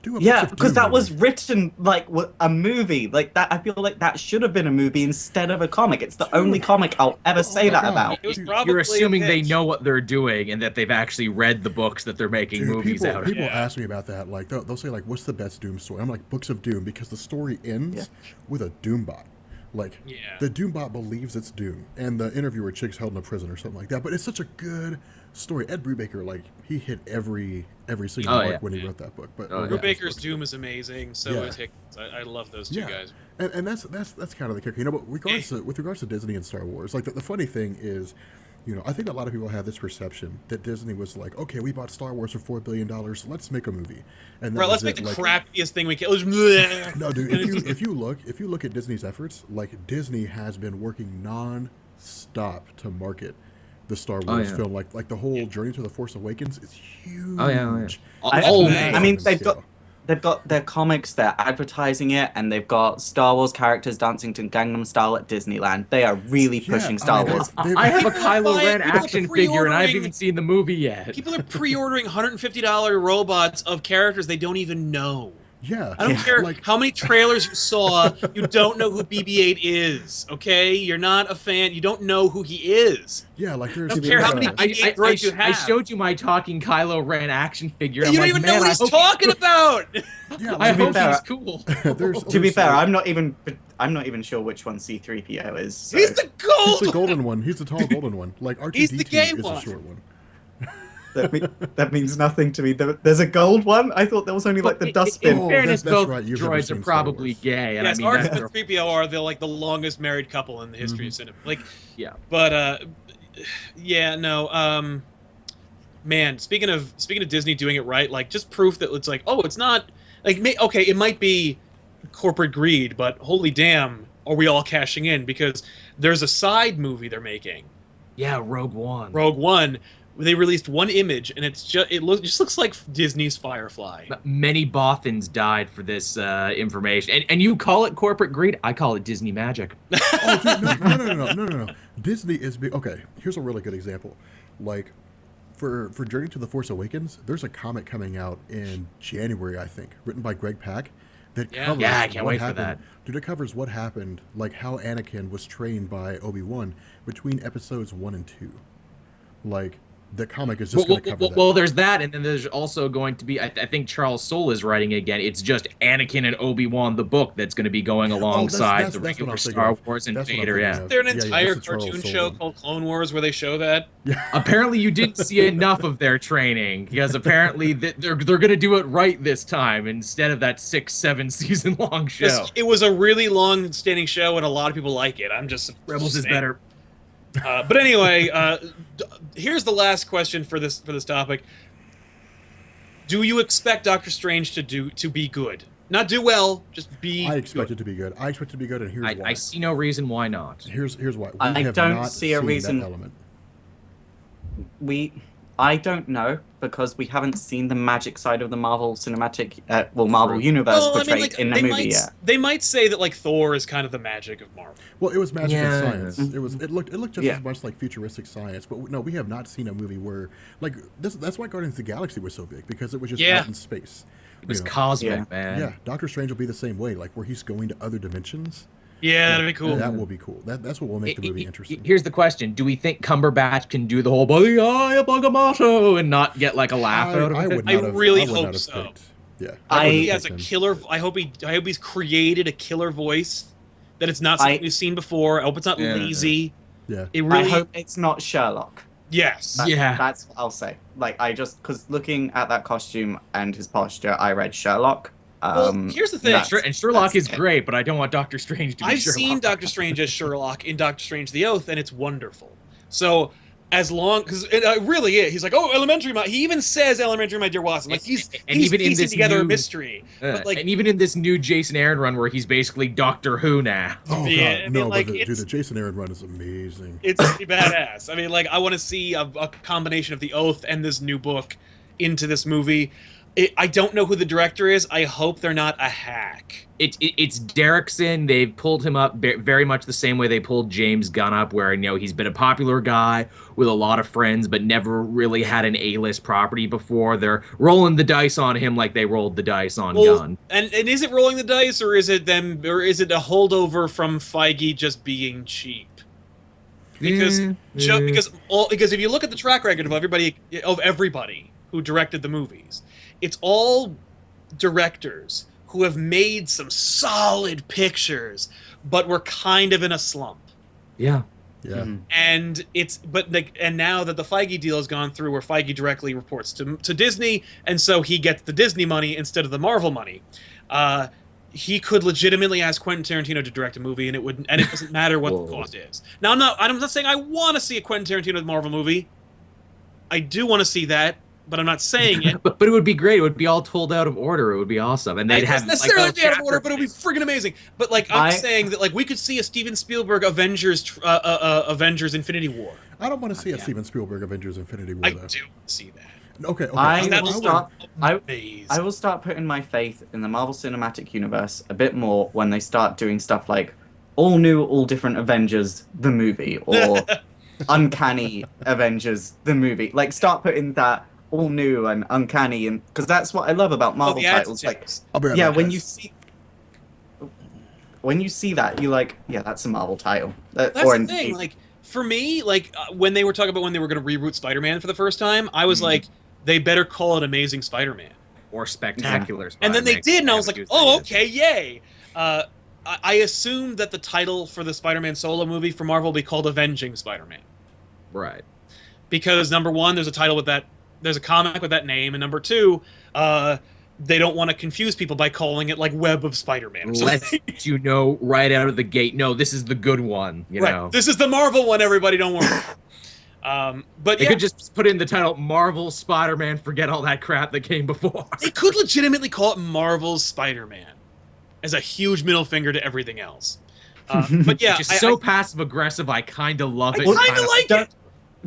Do a Yeah, Books of because Doom that movie. was written like a movie. Like that, I feel like that should have been a movie instead of a comic. It's the only comic I'll ever say my that God. about. It was Dude, probably You're a assuming they pitch. know what they're doing and that they've actually read the books that they're making Dude, movies out of. people Yeah. ask me about that. Like they'll say like, "What's the best Doom story?" I'm like, "Books of Doom," because the story ends with a Doombot. Like Yeah. the Doombot believes it's Doom, and the interviewer chick's held in a prison or something like that. But it's such a good story. Ed Brubaker, like he hit every single Oh, mark yeah. when he wrote that book. But Oh, yeah. Brubaker's Doom is amazing. So Yeah. is Hickman's. I love those two Yeah. guys. And that's kind of the kicker, you know. But with regards to Disney and Star Wars, like the funny thing is, you know, I think a lot of people have this perception that Disney was like, okay, we bought Star Wars for $4 billion, let's make a movie, and Right, let's make the crappiest thing we can. Bleh. No, dude. If you look at Disney's efforts, like Disney has been working non-stop to market the Star Wars yeah. film. Like the whole Journey to the Force Awakens is huge. Oh, yeah. I mean, Scale. they've got their comics, they're advertising it, and they've got Star Wars characters dancing to Gangnam Style at Disneyland. They are really Yeah, pushing I Star mean, Wars. they- I have a People are Kylo buying- Ren people are action figure, and I haven't pre-ordering- even seen the movie yet. People are pre-ordering $150 robots of characters they don't even know. Yeah, I don't care Like, how many trailers you saw. You don't know who BB-8 is. Okay, you're not a fan. You don't know who he is. yeah, like there's. I don't care how many there's, BB-8 droids you I have. showed you my talking Kylo Ren action figure. You and don't I'm even like, know man, what I he's hope- talking about. yeah, I like, hope fair, he's cool. To be fair, I'm I'm not even sure which one C-3PO is. So. He's the He's gold. the golden one. He's the tall golden one. Like R2D2 He's the gay is one. the short one. that means nothing to me. There's a gold one. I thought there was only like the dustbin. Oh, In fairness, that's both right, you've never droids are seen Star probably Wars. gay, and Yes, I mean R2 that's and 3PO are the longest married couple in the history of cinema. Like, yeah. but yeah, no. Man, speaking of Disney doing it right, like just proof that it's like, oh, it's not like okay, it might be corporate greed, but holy damn, are we all cashing in? Because there's a side movie they're making, Yeah, Rogue One. Rogue One. They released one image, and just looks like Disney's Firefly. Many Bothans died for this information, and you call it corporate greed. I call it Disney magic. Oh, dude, no. Disney is big. Okay, here's a really good example. Like, for Journey to the Force Awakens, there's a comic coming out in January, I think, written by Greg Pak, that Yeah. covers Yeah, I can't what wait for happened. that. Dude, it covers what happened, like how Anakin was trained by Obi-Wan between episodes 1 and 2. Like, the comic is just going to cover that. Well, there's that, and then there's also going to be. I think Charles Soule is writing it again. It's just Anakin and Obi-Wan, the book, that's going to be going alongside that's the what regular I'm thinking Star of. Wars and That's what I'm Vader. thinking Yeah. of. There's an Yeah, entire that's the Charles cartoon Soule show one. called Clone Wars where they show that. Apparently, you didn't see enough of their training because apparently they're going to do it right this time instead of that 6-7 season long show. It was a really long-standing show, and a lot of people like it. I'm just Rebels is saying. better. But anyway, here's the last question for this topic. Do you expect Doctor Strange to be good? Not do well, just be. I expect good. it to be good. I expect it to be good, and here's why. I see no reason why not. Here's why. We I have don't not see a seen reason- that element. I don't know because we haven't seen the magic side of the Marvel cinematic, Marvel universe Well, I portrayed mean, like, in the they movie might, yet. they might say that like Thor is kind of the magic of Marvel. Well, it was magic Yeah. and science. It looked just Yeah. as much like futuristic science. But no, we have not seen a movie where like this. That's why Guardians of the Galaxy was so big, because it was just Yeah. out in space. It was You know? cosmic, Yeah. man. Yeah, Doctor Strange will be the same way, like where he's going to other dimensions. Yeah, that'd be cool. That will be cool. That's what will make the movie interesting. Here's the question: do we think Cumberbatch can do the whole "by the eye of Agamotto" and not get like a laugh out of it? would I not have, really I would hope not have so. picked- Yeah, I- wouldn't He have has a picked him. killer. I hope he's created a killer voice that it's not something we've seen before. I hope it's not Yeah. lazy. Yeah, It I really. hope it's not Sherlock. Yes. Yeah. That's what I'll say. Like, because looking at that costume and his posture, I read Sherlock. Well, here's the thing. And Sherlock is that's it. great, but I don't want Doctor Strange to be I've Sherlock. seen Doctor Strange as Sherlock in Doctor Strange: The Oath, and it's wonderful. So as long because it really is, he's like, oh, elementary, he even says elementary, my dear Watson. Like he's even in piecing this together a new- mystery. But like, and even in this new Jason Aaron run, where he's basically Doctor Who now. Oh Yeah, god, I mean, no! like, But it's- the Jason Aaron run is amazing. it's pretty badass. I mean, like, I want to see a combination of The Oath and this new book into this movie. I don't know who the director is. I hope they're not a hack. It's Derrickson. They've pulled him up very much the same way they pulled James Gunn up, where he's been a popular guy with a lot of friends, but never really had an A-list property before. They're rolling the dice on him like they rolled the dice on Gunn. And is it rolling the dice, or is it them, or is it a holdover from Feige just being cheap? Because because if you look at the track record of everybody who directed the movies, it's all directors who have made some solid pictures, but were kind of in a slump. Yeah. Yeah, And and now that the Feige deal has gone through, where Feige directly reports to Disney, and so he gets the Disney money instead of the Marvel money. he could legitimately ask Quentin Tarantino to direct a movie, and it doesn't matter what the cost is. Now, I'm not saying I want to see a Quentin Tarantino Marvel movie. I do want to see that, but I'm not saying it. but it would be great. It would be all told out of order. It would be awesome, and they'd have necessarily like, be out of order, but it would be friggin' amazing. But like I'm saying that like we could see a Steven Spielberg Avengers Infinity War. I don't want to see a Steven Spielberg Avengers Infinity War. I though. do see that. Okay. I That will was start. amazing. I will start putting my faith in the Marvel Cinematic Universe a bit more when they start doing stuff like all new, all different Avengers the movie or Uncanny Avengers the movie. Like start putting that all new and uncanny, and because that's what I love about Marvel the titles. Like, adjectives. I'll be right yeah, back, when guys. you see that, you're like, yeah, that's a Marvel title. That's the thing. Like for me, like when they were talking about when they were going to reboot Spider-Man for the first time, I was like, they better call it Amazing Spider-Man. or spectacular. And then they Spider-Man, did, and I was have like, to oh, say okay, yay. I assumed that the title for the Spider-Man solo movie for Marvel will be called Avenging Spider-Man. it. Right. Because number one, there's a title with that, there's a comic with that name, and number two, they don't want to confuse people by calling it like Web of Spider-Man or something. Let you know right out of the gate. No, this is the good one. You know, This is the Marvel one, everybody, don't worry. But they yeah, could just put in the title Marvel Spider-Man. Forget all that crap that came before. they could legitimately call it Marvel's Spider-Man as a huge middle finger to everything else. But yeah, Just so passive aggressive. I kind of love it. I kind of like it.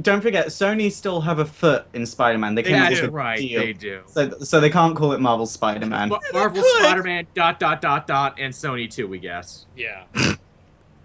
Don't forget, Sony still have a foot in Spider-Man. They can't That's make a right. deal. They do. So they can't call it Marvel Spider-Man. Marvel could. Spider-Man ... and Sony too. We guess. Yeah.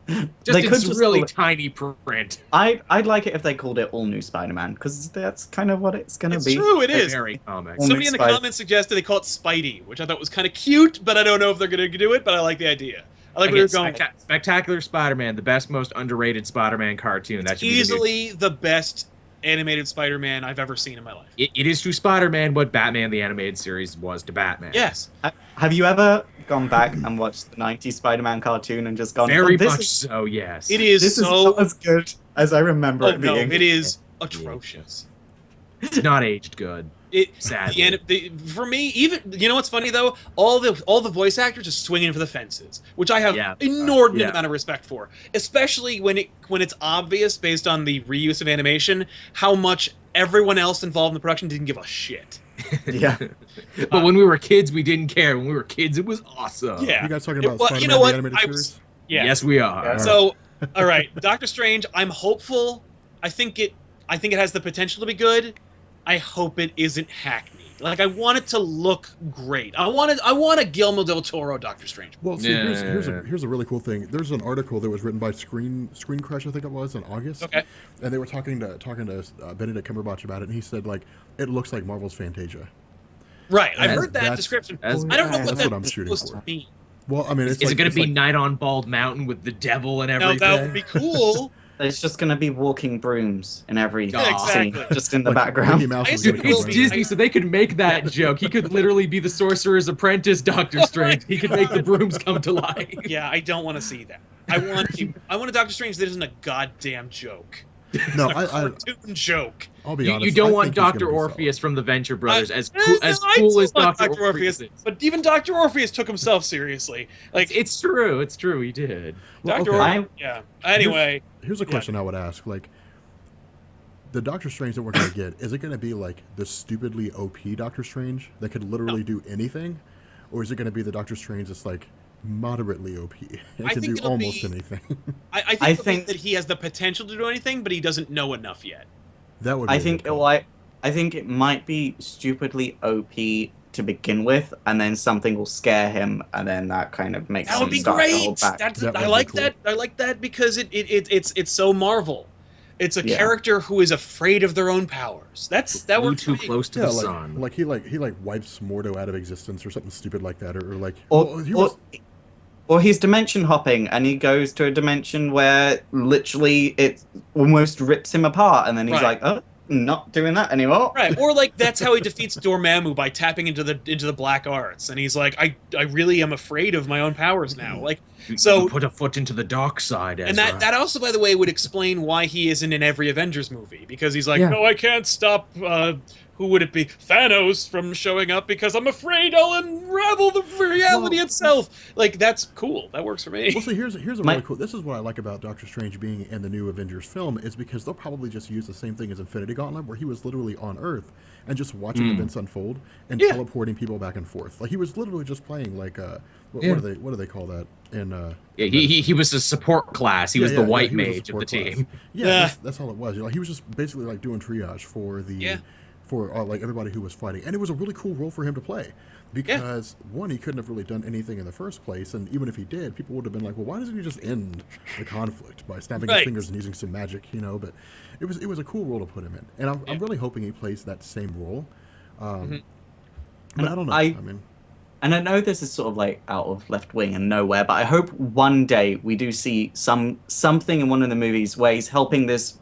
Just They in could just really call it- tiny print. I'd like it if they called it All New Spider-Man, because that's kind of what it's gonna It's be. true, it is. Very comic. Well, Somebody in the Spider- comments suggested they call it Spidey, which I thought was kind of cute, but I don't know if they're going to do it, but I like the idea. I like where you're going. Spectacular Spider-Man, the best, most underrated Spider-Man cartoon. That should be the new- Easily the best animated Spider-Man I've ever seen in my life. It is to Spider-Man what Batman the Animated Series was to Batman. Yes. Have you ever gone back and watched the 90s Spider-Man cartoon and just gone, Very oh, this much is, so. Yes. It is this is so... not as good as I remember Oh, it no, being. it is atrocious. It's not aged good. Sadly. For me, even you know what's funny though, all the voice actors are swinging for the fences, which I have inordinate amount of respect for, especially when it's obvious based on the reuse of animation how much everyone else involved in the production didn't give a shit. Yeah. But when we were kids, we didn't care. When we were kids, it was awesome. Yeah. You guys talking about Well, Spider-Man you know what? the animated I series? was- Yeah. Yes, we are. So, all right, Doctor Strange. I'm hopeful. I think it has the potential to be good. I hope it isn't hackneyed. Like I want it to look great. I want a Guillermo del Toro Doctor Strange. Well, see, here's a really cool thing. There's an article that was written by Screen Crush, I think it was, in August. Okay. And they were talking to Benedict Cumberbatch about it, and he said like it looks like Marvel's Fantasia. Right, I've heard that description. I don't know what that's what I'm that's shooting supposed for. to mean. Well, I mean, Is it going to be Night on Bald Mountain with the devil and No, everything? that would be cool. It's just gonna be walking brooms in every Yeah, scene, exactly. just in the Like, background. Mickey Mouse is Dude, gonna It's come Disney, so they could make that joke. He could literally be the Sorcerer's Apprentice, Doctor Strange. He could make the brooms come to life. Yeah, I don't want to see that. I want a Doctor Strange that isn't a goddamn joke. No, A cartoon joke. I'll be honest. You don't I want think he's gonna Dr. be Orpheus from the Venture Brothers, as I cool still as want Dr. Orpheus is. but even Dr. Orpheus took himself seriously. Like It's true. It's true. He did. Well, Dr. okay. Orpheus. Yeah. Anyway, Here's a question I would ask: like, the Doctor Strange that we're gonna get, is it gonna be like the stupidly OP Doctor Strange that could literally do anything, or is it gonna be the Doctor Strange that's like moderately OP and I can think do it'll almost be- anything? I think that he has the potential to do anything, but he doesn't know enough yet. That would. Be I a think good call. I think it might be stupidly OP to begin with, and then something will scare him, and then that kind of makes That him would be start to great. hold back. That's, That I would be like cool. that. I like that because it's so Marvel. It's a Yeah. character who is afraid of their own powers. That Flew works too for me. close to Yeah, the like, sun. like he wipes Mordo out of existence or something stupid like that, or like Or, he or, was- or he's dimension hopping, and he goes to a dimension where literally it almost rips him apart, and then he's Right. like, "Oh, not doing that anymore." Right, or like that's how he defeats Dormammu by tapping into the black arts, and he's like, I really am afraid of my own powers now. Like So put a foot into the dark side, Ezra. and that also, by the way, would explain why he isn't in every Avengers movie, because he's like, Yeah. no, I can't stop. Who would it be? Thanos from showing up because I'm afraid I'll unravel the reality itself. Like, that's cool. That works for me. Well, so here's a really cool. This is what I like about Doctor Strange being in the new Avengers film, is because they'll probably just use the same thing as Infinity Gauntlet, where he was literally on Earth and just watching events unfold and Yeah. teleporting people back and forth. Like, he was literally just playing like what Yeah. do they call that in Yeah, he was a support class. He was the white he was a mage of the support class. team. Yeah, Yeah. that's all it was. You know, he was just basically like doing triage for the Yeah. for like everybody who was fighting, and it was a really cool role for him to play because one, he couldn't have really done anything in the first place, and even if he did, people would have been like, well, why doesn't he just end the conflict by snapping his Right. fingers and using some magic, you know? But it was a cool role to put him in, and I'm really hoping he plays that same role. But I don't know. I mean. And I know this is sort of like out of left wing and nowhere, but I hope one day we do see something in one of the movies where he's helping this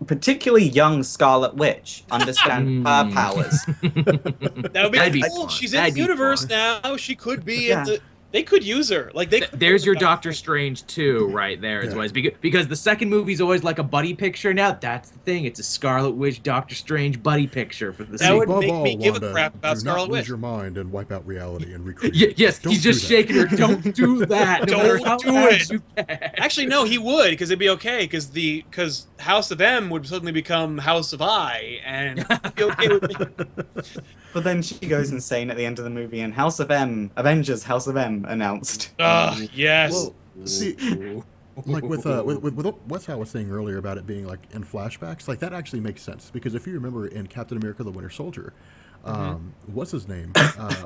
particularly young Scarlet Witch understand her powers. That would be That'd be cool. fun. She's in That'd the be universe fun. now. She could be Yeah. in the. They could use her. Like they. Could There's your Doctor Strange 2 right there. As Yeah. well as because the second movie's always like a buddy picture. Now that's the thing. It's a Scarlet Witch Doctor Strange buddy picture for the That sequel. would Above make all, me give a Wanda, crap about do Scarlet not lose Witch. your mind and wipe out reality and recreate. Yes, Don't he's just do that. shaking her. Don't do that. No matter Don't how do hard it. you can. Actually, no, he would, because it'd be okay, because House of M would suddenly become House of I, and it'd be okay with me. But then she goes insane at the end of the movie, and Avengers House of M announced. Yes. Well, see, like with what Sal was saying earlier about it being like in flashbacks, like that actually makes sense because if you remember in Captain America: The Winter Soldier, what's his name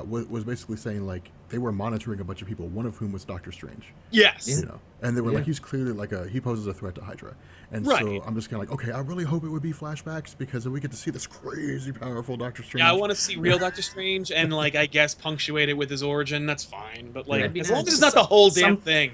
was basically saying like they were monitoring a bunch of people, one of whom was Doctor Strange. Yes. You know, and they were like, Yeah. he's clearly like he poses a threat to Hydra, and Right. so I'm just kind of like, okay, I really hope it would be flashbacks because then we get to see this crazy powerful Doctor Strange. Yeah, I want to see real Doctor Strange, and like I guess punctuate it with his origin. That's fine, but like Yeah. as long as it's not the whole damn Some- thing.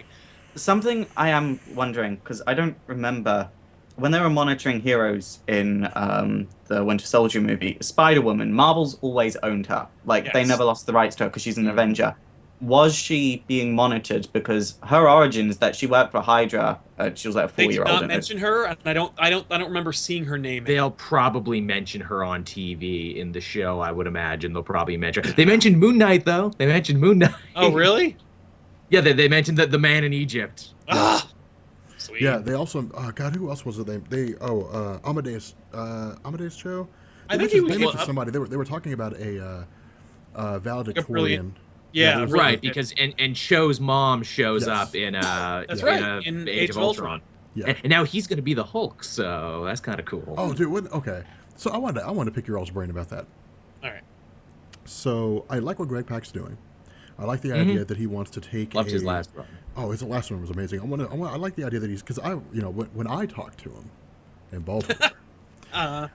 Something I am wondering, because I don't remember when they were monitoring heroes in the Winter Soldier movie, Spider-Woman, Marvel's always owned her. Like, they Yes. never lost the rights to her because she's an Avenger. Was she being monitored because her origin is that she worked for Hydra? She was like a They did 4-year-old. not in it. mention her, and I don't remember seeing her name. They'll probably mention her on TV in the show. I would imagine they'll probably mention. They mentioned Moon Knight though. They mentioned Moon Knight. Oh, really? Yeah, they mentioned the man in Egypt. Ah, sweet. Yeah, they also God, who else was it? Amadeus Cho. I think They he mentioned- was- they mentioned well, somebody. They were talking about a valedictorian. brilliant- Yeah, there was- really Right, good. because and Cho's mom shows Yes. up in That's in, right, in Age of Ultron. Yeah. And now he's going to be the Hulk, so that's kind of cool. Oh, dude. Okay. So I wanted to pick your all's brain about that. All right. So I like what Greg Pak's doing. I like the idea that he wants to take. Loved his last run. Oh, his last one was amazing. I like the idea that he's because when I talked to him in Baltimore. Well,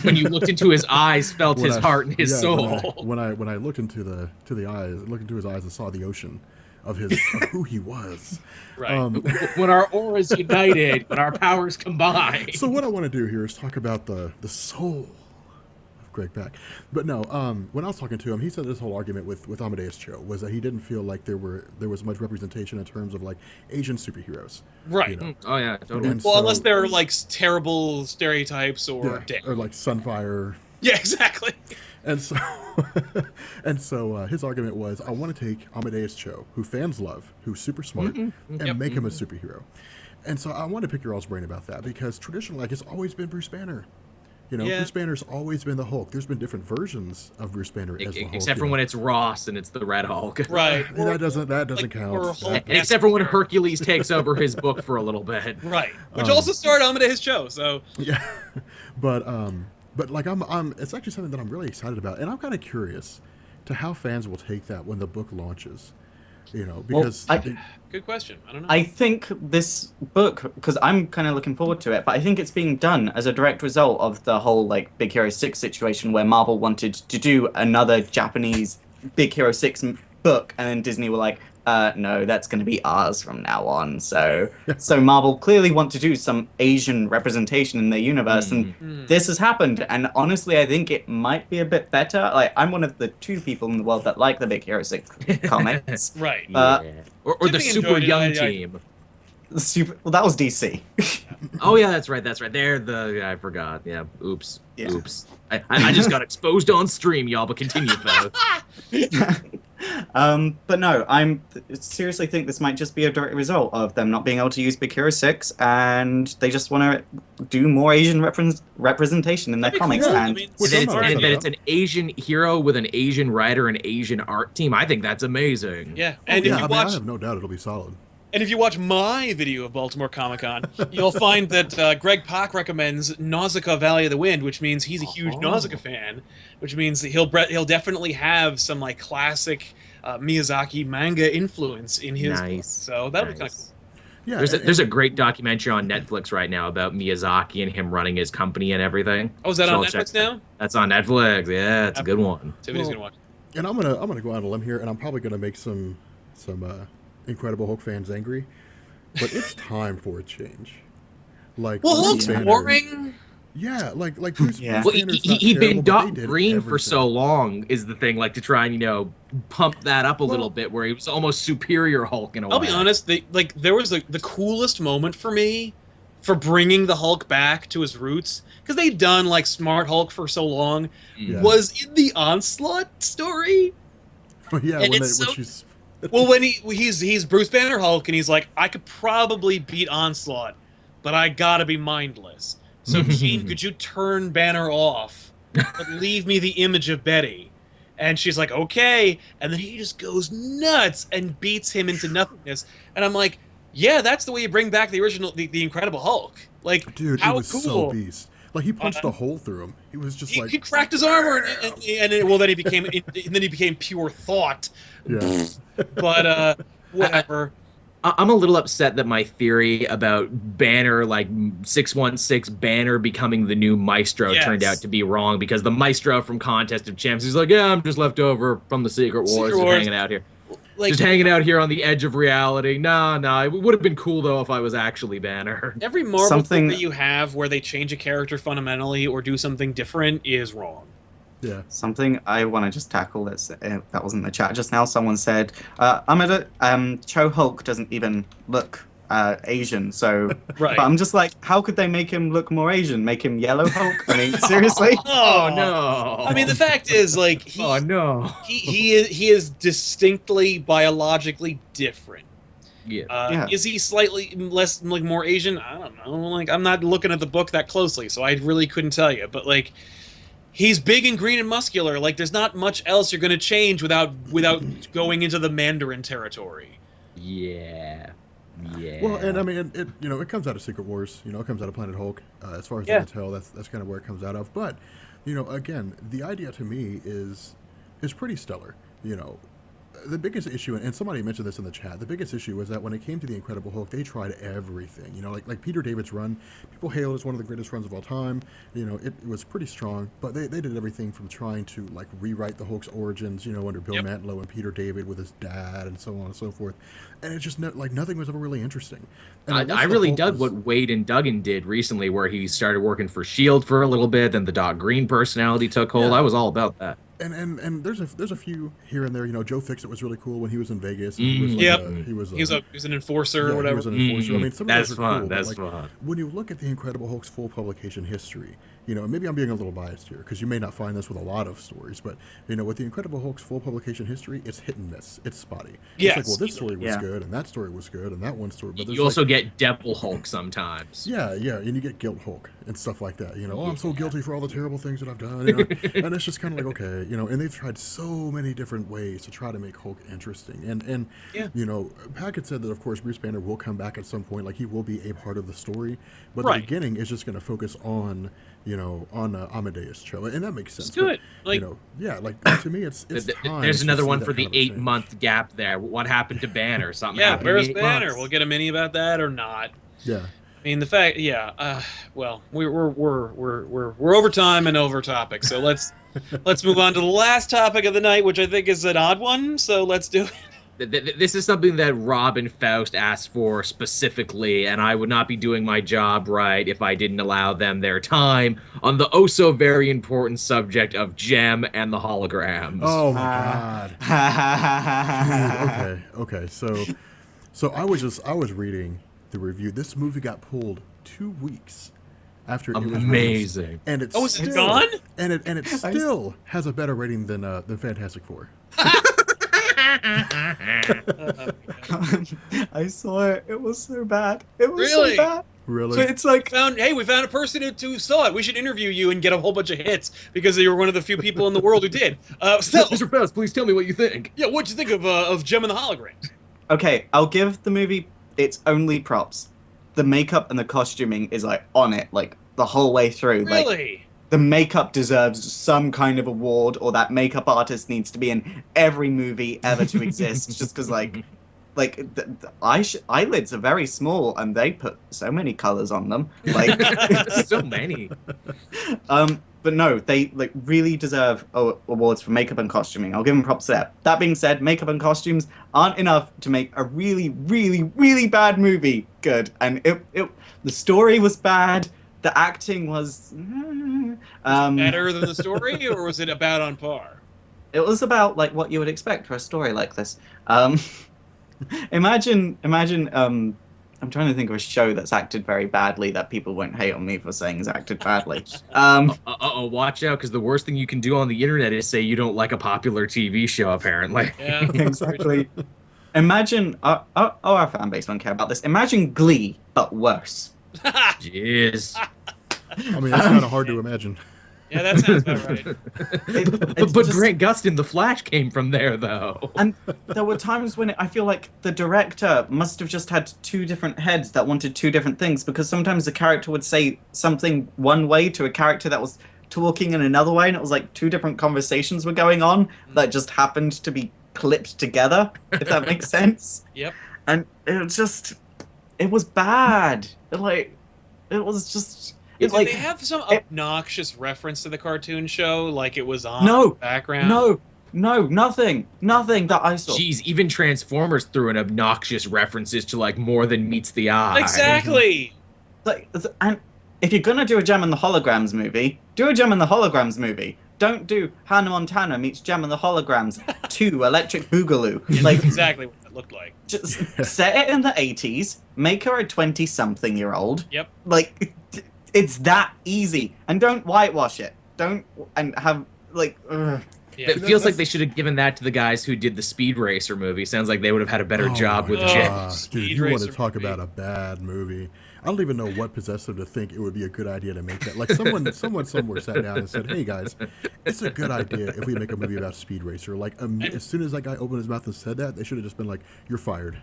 when you looked into his eyes, felt when his heart and his yeah, soul. When I looked into the eyes, looked into his eyes and saw the ocean of his of who he was. Right. When our auras united, when our powers combined. So what I want to do here is talk about the soul of Greg Pak. But no, when I was talking to him, he said this whole argument with Amadeus Cho was that he didn't feel like there was much representation in terms of like Asian superheroes. Right. You know? Oh yeah, totally. And Well, so- unless they're like terrible stereotypes or yeah, dick. or like Sunfire. Yeah, exactly. And so, his argument was, I want to take Amadeus Cho, who fans love, who's super smart, and Yep. make him a superhero. And so I want to pick your all's brain about that because traditionally, like, it's always been Bruce Banner. You know, Yeah. Bruce Banner's always been the Hulk. There's been different versions of Bruce Banner as the Hulk. Except for when it's Ross and it's the Red Hulk. Right. That doesn't like, count. or Hulk. And except for when Hercules takes over his book for a little bit. Right. Which also starred Amadeus Cho, so Yeah, but like it's actually something that I'm really excited about, and I'm kind of curious to how fans will take that when the book launches. You know, because good question. I don't know. I think this book, because I'm kind of looking forward to it, but I think it's being done as a direct result of the whole like Big Hero 6 situation where Marvel wanted to do another Japanese Big Hero 6 book, and then Disney were like, no, that's going to be ours from now on. So Marvel clearly want to do some Asian representation in their universe, and this has happened. And honestly, I think it might be a bit better. Like, I'm one of the 2 people in the world that like the Big Hero 6 comics. Right. Yeah. Or the Jimmy super enjoyed it. young I- team. Well, that was DC. Oh yeah, that's right. They're the I forgot. Yeah. Oops. Yeah. Oops. I just got exposed on stream, y'all. But continue, fellas. But no, seriously think this might just be a direct result of them not being able to use Big Hero 6, and they just want to do more Asian representation in their That'd be comics. cool. And I mean, Which And I'm not that upset it's an Asian hero with an Asian writer and Asian art team. I think that's amazing. yeah, Oh, and yeah, if you I mean, I watch have no doubt it'll be solid. And if you watch my video of Baltimore Comic Con, you'll find that Greg Pak recommends Nausicaa Valley of the Wind, which means he's a huge Nausicaa fan, which means that he'll definitely have some like classic Miyazaki manga influence in his book. Nice. So that'll be kind of Nice. cool. Yeah, There's a great documentary on Netflix right now about Miyazaki and him running his company and everything. Oh, is that So on I'll check Netflix that. now? That's on Netflix. Yeah, it's a good one. Tiffany's Well, gonna watch. and I'm gonna go out on a limb here, and I'm probably gonna make some Incredible Hulk fans angry, but it's time for a change. Like, Well, Bruce Hulk's Banner- boring. Yeah, like Bruce, Yeah. Bruce Well, Banner's he'd not been terrible, but Doc they did Green for so everything. long is the thing, like to try and pump that up a little bit, where he was almost superior Hulk in a way. I'll be honest. There was the coolest moment for me for bringing the Hulk back to his roots, because they'd done like Smart Hulk for so long, Yeah. was in the Onslaught story. Yeah, And when it's so- she's Well, when he's Bruce Banner Hulk, and he's like, I could probably beat Onslaught, but I gotta be mindless. So, Gene, could you turn Banner off, but leave me the image of Betty? And she's like, okay. And then he just goes nuts and beats him into nothingness. And I'm like, yeah, that's the way you bring back the original, the Incredible Hulk. Like, dude, how it was cool. so beast. Like he punched a hole through him. He was just He cracked his armor, well, then he became pure thought. yeah. But whatever. I'm a little upset that my theory about Banner, like 616 Banner becoming the new Maestro, Yes. turned out to be wrong, because the Maestro from Contest of Champs, he's like, yeah, I'm just left over from the Secret Wars, Secret just Wars. hanging out here. Like, Just hanging out here on the edge of reality. No, it would have been cool, though, if I was actually Banner. every Marvel Something- thing that you have where they change a character fundamentally or do something different is wrong. Yeah. Something I want to just tackle that was in the chat just now. Someone said, Cho Hulk doesn't even look Asian, so Right. but I'm just like, how could they make him look more Asian? Make him yellow Hulk? I mean, seriously? Oh, no. I mean, the fact is, like, Oh, no. he is distinctly biologically different. Yeah. Yeah. Is he slightly less, like, more Asian? I don't know. Like, I'm not looking at the book that closely, so I really couldn't tell you. But like, he's big and green and muscular. Like, there's not much else you're gonna change without going into the Mandarin territory. Yeah. Yeah. Well, and I mean, it comes out of Secret Wars. It comes out of Planet Hulk. As far as I Yeah. can tell, that's kind of where it comes out of. But, again, the idea to me is pretty stellar. The biggest issue, and somebody mentioned this in the chat, the biggest issue was that when it came to the Incredible Hulk, they tried everything. Like Peter David's run, people hailed as one of the greatest runs of all time. It was pretty strong, but they did everything from trying to like rewrite the Hulk's origins, under Bill Yep. Mantlo and Peter David with his dad and so on and so forth. And it just like nothing was ever really interesting. And I unless the really Hulk dug was- what Wade and Duggan did recently, where he started working for S.H.I.E.L.D. for a little bit, then the Doc Green personality took hold. Yeah. I was all about that. And there's a few here and there. Joe Fixit was really cool when he was in Vegas. And he was Yep. he was He's an enforcer yeah, or whatever. He was an enforcer. I mean, some of That's those are fun. cool, but, That's like, fun. when you look at the Incredible Hulk's full publication history, and maybe I'm being a little biased here because you may not find this with a lot of stories, but with the Incredible Hulk's full publication history, it's hit and miss. It's spotty. Yes. It's like, well, this story was Yeah. good, and that story was good, and that one story. But there's You also like, get Devil Hulk sometimes. yeah, and you get guilt Hulk and stuff like that. Oh, I'm so guilty for all the terrible things that I've done. And it's just kind of like, okay, and they've tried so many different ways to try to make Hulk interesting. And Yeah. Packett said that, of course, Bruce Banner will come back at some point, like he will be a part of the story. But Right. the beginning is just going to focus on, Amadeus Cho, and that makes sense. Let's do But, it. Like, to me, it's time. There's to another see one that for the kind of change. 8-month gap there. What happened to Banner? Something yeah, happened in where's 8 Banner? months. We'll get a mini about that or not. Yeah. I mean, the fact, yeah. Well, we're over time and over topic, so let's move on to the last topic of the night, which I think is an odd one. So let's do it. This is something that Rob and Faust asked for specifically, and I would not be doing my job right if I didn't allow them their time on the oh so very important subject of Gem and the holograms. Oh my god. Dude, okay. So I was reading the review. This movie got pulled 2 weeks after it was released, Amazing. and it's is it still, gone? And it still has a better rating than Fantastic Four. I saw it. It was so bad. It was Really? so bad. Really? So it's like, We found a person who saw it. We should interview you and get a whole bunch of hits because you were one of the few people in the world who did. Still, Mr. Faust, please tell me what you think. yeah, what'd you think of Gem and the Holograms? okay, I'll give the movie its only props. The makeup and the costuming is like on it, like the whole way through. Like, Really? the makeup deserves some kind of award, or that makeup artist needs to be in every movie ever to exist. Just because, eyelids are very small, and they put so many colors on them. Like, So many. but no, they like really deserve awards for makeup and costuming. I'll give them props there. That being said, makeup and costumes aren't enough to make a really, really, really bad movie good. And the story was bad. The acting was Better than the story, or was it about on par? it was about like what you would expect for a story like this. Imagine I'm trying to think of a show that's acted very badly that people won't hate on me for saying is acted badly. Watch out, because the worst thing you can do on the internet is say you don't like a popular TV show, apparently. Yeah, Exactly. Imagine our fan base won't care about this. Imagine Glee, but worse. Jeez. I mean, that's kind of hard to imagine. Yeah, that sounds about right. But Grant Gustin, The Flash, came from there, though. And there were times when I feel like the director must have just had two different heads that wanted two different things, because sometimes the character would say something one way to a character that was talking in another way, and it was like two different conversations were going on that just happened to be clipped together, if that makes sense. Yep. And it was bad. It was just... Did like, they have some obnoxious reference to the cartoon show, like it was on No, in the background? No, nothing that I saw. Jeez, even Transformers threw in obnoxious references to, like, more than meets the eye. Exactly. Like, and if you're gonna do a Gem and the Holograms movie, do a Gem and the Holograms movie. Don't do Hannah Montana meets Gem and the Holograms 2 Electric Boogaloo. Like, Exactly what it looked like. just set it in the 80s, make her a 20-something-year-old. Yep. Like, it's that easy. And don't whitewash it. Don't, and have, like, ugh. Yeah. It feels like they should have given that to the guys who did the Speed Racer movie. Sounds like they would have had a better job with my Jet. God. Dude, Speed you want to Racer talk movie. about a bad movie? I don't even know what possessed them to think it would be a good idea to make that. Like someone somewhere sat down and said, "Hey guys, it's a good idea if we make a movie about Speed Racer." Like as soon as that guy opened his mouth and said that, they should have just been like, "You're fired."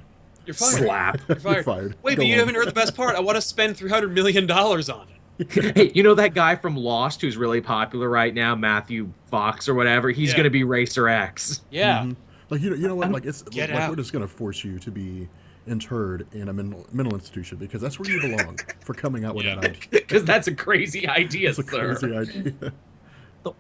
You're fired. Slap. You're fired. You're fired. Wait, Go but you on. haven't heard the best part. I want to spend $300 million on it. Hey, you know that guy from Lost who's really popular right now, Matthew Fox or whatever? He's Yeah. going to be Racer X. Yeah. Mhm. Like you know what? Like it's Get like out. we're just gonna force you to be interred in a mental institution because that's where you belong for coming out with Yeah. that idea. Because that's a crazy idea, It's a sir. crazy idea.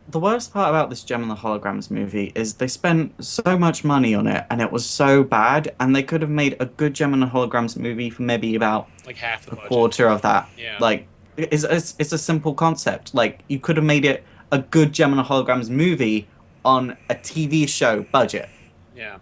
The worst part about this Gem and the Holograms movie is they spent so much money on it, and it was so bad, and they could have made a good Gem and the Holograms movie for maybe about Like half the a budget. quarter of that. Yeah. Like, it's a simple concept. Like, you could have made it a good Gem and the Holograms movie on a TV show budget. Yeah.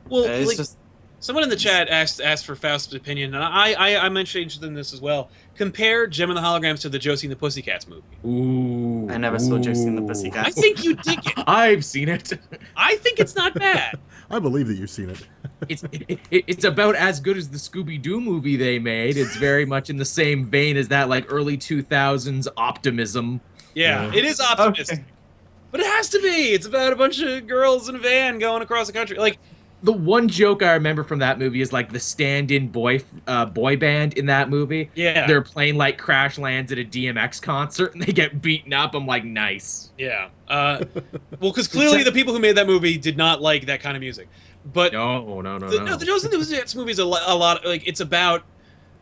Well, It's like, just... someone in the chat asked for Faust's opinion, and I'm interested in this as well. Compare Gem and the Holograms to the Josie and the Pussycats movie. Ooh. I never saw Josie and the Pussycats. I think you dig it. I've seen it. I think it's not bad. I believe that you've seen it. It's about as good as the Scooby-Doo movie they made. It's very much in the same vein as that, like, early 2000s optimism. Yeah, Yeah. it is optimistic. Okay. But it has to be. It's about a bunch of girls in a van going across the country. Like, The one joke I remember from that movie is, like, the stand-in boy band in that movie. yeah. Their plane, like, crash lands at a DMX concert, and they get beaten up. I'm like, nice. Yeah. Well, because clearly the people who made that movie did not like that kind of music. But No. the Josie and the Pussycats movie is a lot. Like, it's about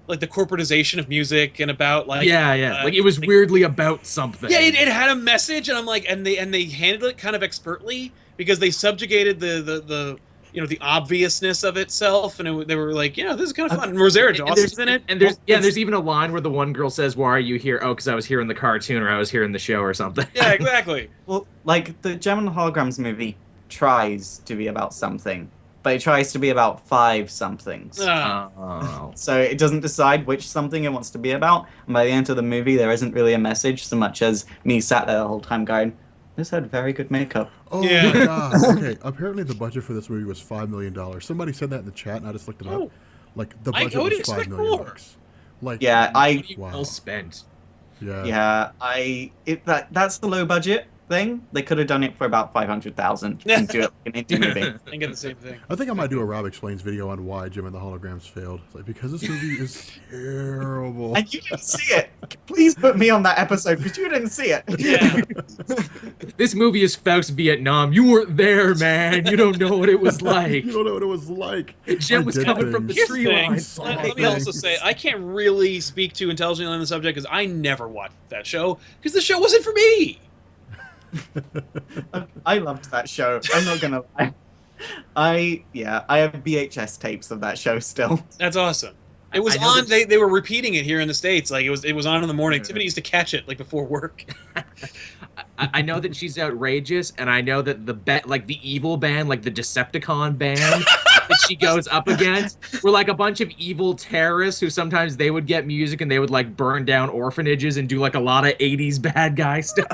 like the corporatization of music and about like Yeah. Like, it was weirdly about something. Yeah, it had a message, and I'm like, and they handled it kind of expertly because they subjugated the the obviousness of itself, and they were like, this is kind of fun. And Rosario And Dawson's in it. there's even a line where the one girl says, "Why are you here?" Oh, because I was here in the cartoon, or I was here in the show, or something. Yeah, exactly. Well, like the Gem and the Holograms movie tries to be about something, but it tries to be about 5 somethings. Oh. So it doesn't decide which something it wants to be about. And by the end of the movie, there isn't really a message so much as me sat there the whole time going, "This had very good makeup." Oh Yeah. my god. Okay, apparently the budget for this movie was $5 million. Somebody said that in the chat, and I just looked it Oh. up. Like the I budget would was expect $5 million. more. Like Yeah, Wow. Well spent. yeah. that's the low budget thing. They could have done it for about 500,000 and do it like an indie movie. And get the same thing. I think I might do a Rob Explains video on why Jim and the Holograms failed. It's like, because this movie is terrible. And you didn't see it. Please put me on that episode because you didn't see it. Yeah. This movie is Faust Vietnam. You weren't there, man. You don't know what it was like. You don't know what it was like. Jim I was did coming from the things. tree Thing. line. saw Let me also things. say, I can't really speak too intelligently on the subject because I never watched that show because the show wasn't for me. I loved that show. I'm not gonna lie. I have VHS tapes of that show still. That's awesome. It was I know on. that- They were repeating it here in the States. Like it was on in the morning. Yeah. Tiffany used to catch it like before work. I know that she's outrageous, and I know that the evil band, like the Decepticon band that she goes up against, were like a bunch of evil terrorists who sometimes they would get music and they would like burn down orphanages and do like a lot of 80s bad guy stuff.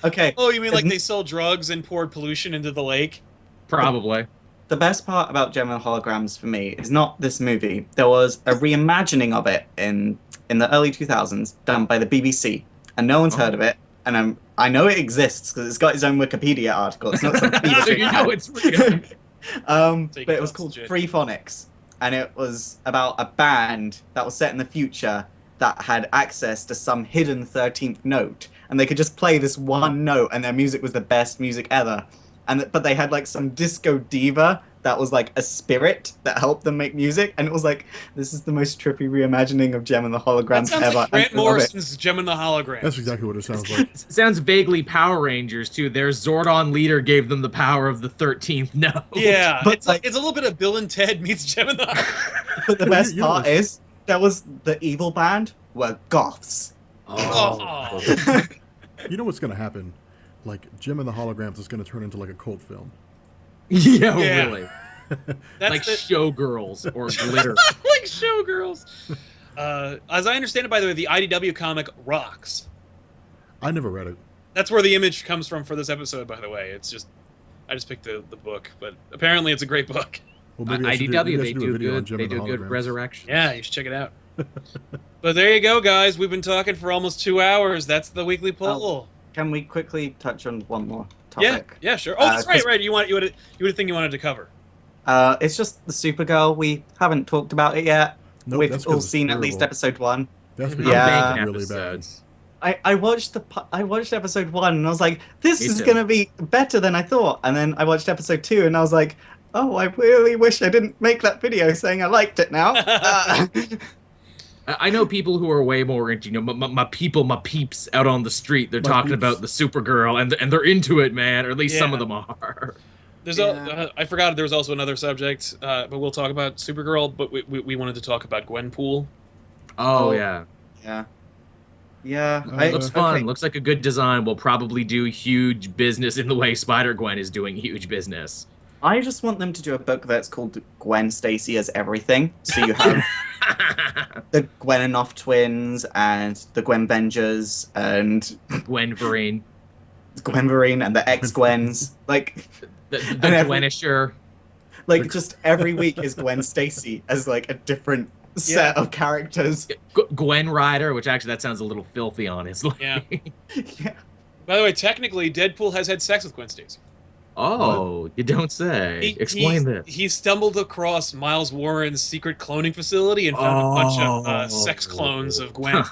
Okay, Oh, you mean like they sold drugs and poured pollution into the lake? Probably. the best part about Gem and Holograms for me is not this movie. There was a reimagining of it in the early 2000s done by the BBC, and no one's heard of it. And I know it exists because it's got its own Wikipedia article. It's not some So you know it's real. But it was called Free Phonics, and it was about a band that was set in the future that had access to some hidden 13th note, and they could just play this one note, and their music was the best music ever. But they had like some disco diva that was like a spirit that helped them make music, and it was like, this is the most trippy reimagining of Gem and the That Holograms sounds ever. like Grant I love it. Morrison's Gem and the Hologram. That's exactly what it sounds like. Sounds vaguely Power Rangers too. Their Zordon leader gave them the power of the 13th note. Yeah, But, it's like- it's a little bit of Bill and Ted meets Gem and the Hologram. But the Well, best you know part this. is, that was the evil band were goths. Oh. You know what's gonna happen? Like Jim and the Holograms is gonna turn into like a cult film. Yeah, Yeah. really. That's Like the, showgirls or glitter. like showgirls. As I understand it, by the way, the IDW comic rocks. I never read it. That's where the image comes from for this episode, by the way. It's just, I just picked the book, but apparently it's a great book. Well, maybe I should IDW, maybe I they should a do video on good. Jim They and the do good Holograms. resurrection. Yeah, you should check it out. But there you go, guys. We've been talking for almost 2 hours. That's the weekly poll. Can we quickly touch on one more Yeah, topic? yeah, sure. Oh, that's right, 'cause- right. You had a thing you wanted to cover. It's just the Supergirl. We haven't talked about it yet. Nope, We've that's 'cause all it's seen at least terrible. episode 1. That's I'm because Yeah. banking it's really bad. episodes. I watched episode 1 and I was like, this Me is too. gonna be better than I thought. And then I watched episode 2 and I was like, oh, I really wish I didn't make that video saying I liked it now. I know people who are way more into, my peeps out on the street. They're My talking peeps. about the Supergirl, and they're into it, man. Or at least some Yeah. of them are. There's Yeah. I forgot there was also another subject, but we'll talk about Supergirl. But we wanted to talk about Gwenpool. Oh Oh. yeah, yeah. Yeah. looks fun. okay. Looks like a good design. Will probably do huge business in the way Spider-Gwen is doing huge business. I just want them to do a book that's called Gwen Stacy as Everything. So you have the Gwenanoff twins and the Gwen Vengers and Gwen Vereen, Gwenverine and the X-Gwens. Like the And every- Gwenisher. just every week is Gwen Stacy as like a different set of characters. Gwen Rider, which actually that sounds a little filthy, honestly. Yeah. Yeah. By the way, technically, Deadpool has had sex with Gwen Stacy. Oh, you don't say. Explain this. He stumbled across Miles Warren's secret cloning facility and found a bunch of Oh. sex clones of Gwen.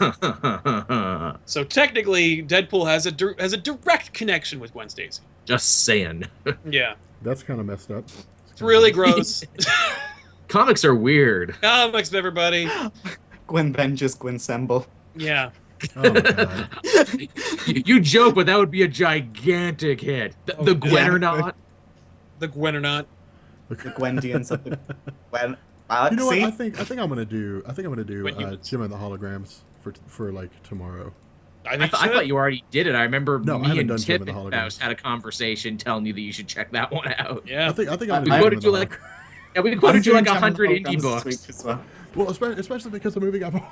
So technically, Deadpool has a direct connection with Gwen Stacy. Just saying. Yeah, That's kind of messed up. it's really gross. Comics are weird. Comics, everybody. Gwen Vengers, Gwen Semble. Yeah. Oh my god. You joke, but that would be a gigantic hit. The Oh, Gwen yeah. or not. The Gwen or not. The Gwendians of the Gwen. You know what? See? I think I'm gonna do When you- Jim and the Holograms for like tomorrow. I I, think I thought you already did it. I remember No, I me haven't and done Jim Tip and the and Holograms. Faust had a conversation telling you that you should check that one out. Yeah. I think I'm we gonna do quoted Jim and you the like Holograms. Yeah, we quoted you doing like Gem and 100 Holograms indie this books. week as well. Well, especially because the movie got got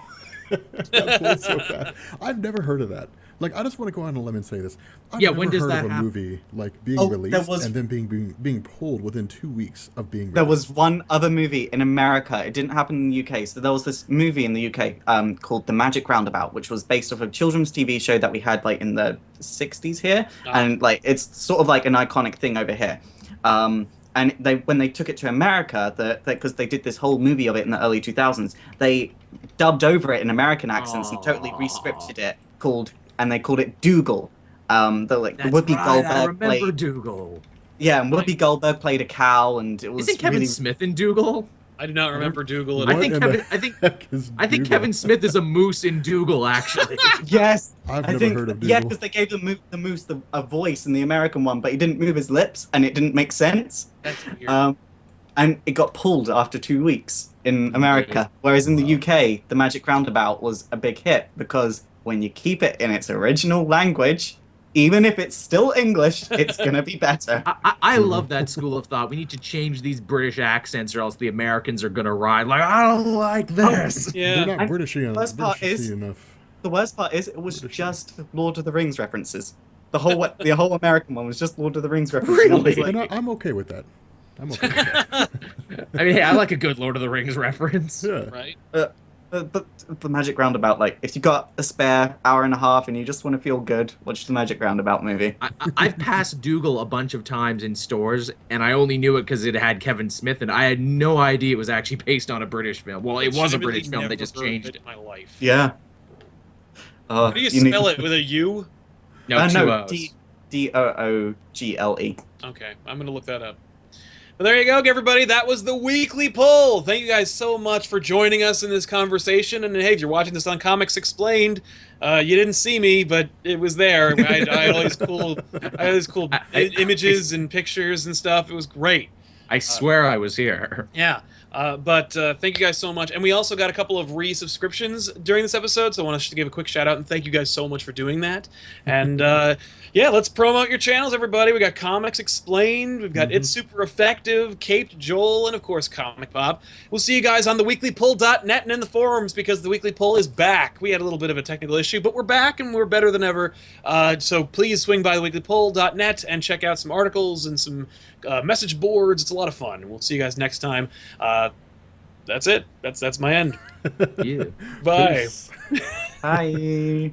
pulled so fast. I've never heard of that. Like, I just want to go out on a limb and say this. I've Yeah, never when does heard that of a happen? movie like being Oh, there released was- and then being pulled within 2 weeks of being released. There was one other movie in America. It didn't happen in the UK. So there was this movie in the UK called The Magic Roundabout, which was based off a children's TV show that we had like in the 60s here, and like it's sort of like an iconic thing over here. And when they took it to America, because they did this whole movie of it in the early 2000s, they dubbed over it in American accents and totally rescripted it and they called it Dougal. The That's Whoopi right, I Goldberg remember played. Dougal. Yeah, and Whoopi Goldberg played a cow, and it was Isn't Kevin really. Smith in Dougal? I do not remember Dougal at I all. think in the Kevin. heck is I think Dougal? Kevin Smith is a moose in Dougal. Actually, Yes, I've I never think heard of yeah, Dougal. because they gave the moose a voice in the American one, but he didn't move his lips, and it didn't make sense. That's weird. And it got pulled after 2 weeks in America, whereas in the UK, The Magic Roundabout was a big hit because when you keep it in its original language, even if it's still English, it's gonna be better. I love that school of thought. We need to change these British accents, or else the Americans are gonna ride. Like, I don't like this. yeah. They're not And British worst part is- enough. The worst part is it was just Lord of the Rings references. The whole American one was just Lord of the Rings references. And I was Really? like, And I'm okay with that. I'm okay with that. I mean, hey, I like a good Lord of the Rings reference. Yeah. Right. But the Magic Roundabout, like, if you got a spare hour and a half and you just want to feel good, watch the Magic Roundabout movie. I've passed Dougal a bunch of times in stores, and I only knew it because it had Kevin Smith, and I had no idea it was actually based on a British film. Well, it was a Legitimately British film. They never just heard of changed it it. in my life. Yeah. How do you spell it with a U? No, two no, O's. Doogle. Okay, I'm gonna look that up. But there you go, everybody. That was the weekly poll. Thank you guys so much for joining us in this conversation. And hey, if you're watching this on Comics Explained, you didn't see me, but it was there. I had all these cool, images and pictures and stuff. It was great. I swear I was here. Yeah. But thank you guys so much. And we also got a couple of resubscriptions during this episode, so I want to give a quick shout out and thank you guys so much for doing that. And yeah, let's promote your channels, everybody. We got Comics Explained, we've got It's Super Effective, Caped Joel, and of course Comic Pop. We'll see you guys on theweeklypoll.net and in the forums because the weekly poll is back. We had a little bit of a technical issue, but we're back and we're better than ever. So please swing by theweeklypoll.net and check out some articles and some message boards. It's a lot of fun. We'll see you guys next time. That's it. That's my end. Yeah. Bye. Peace. Bye.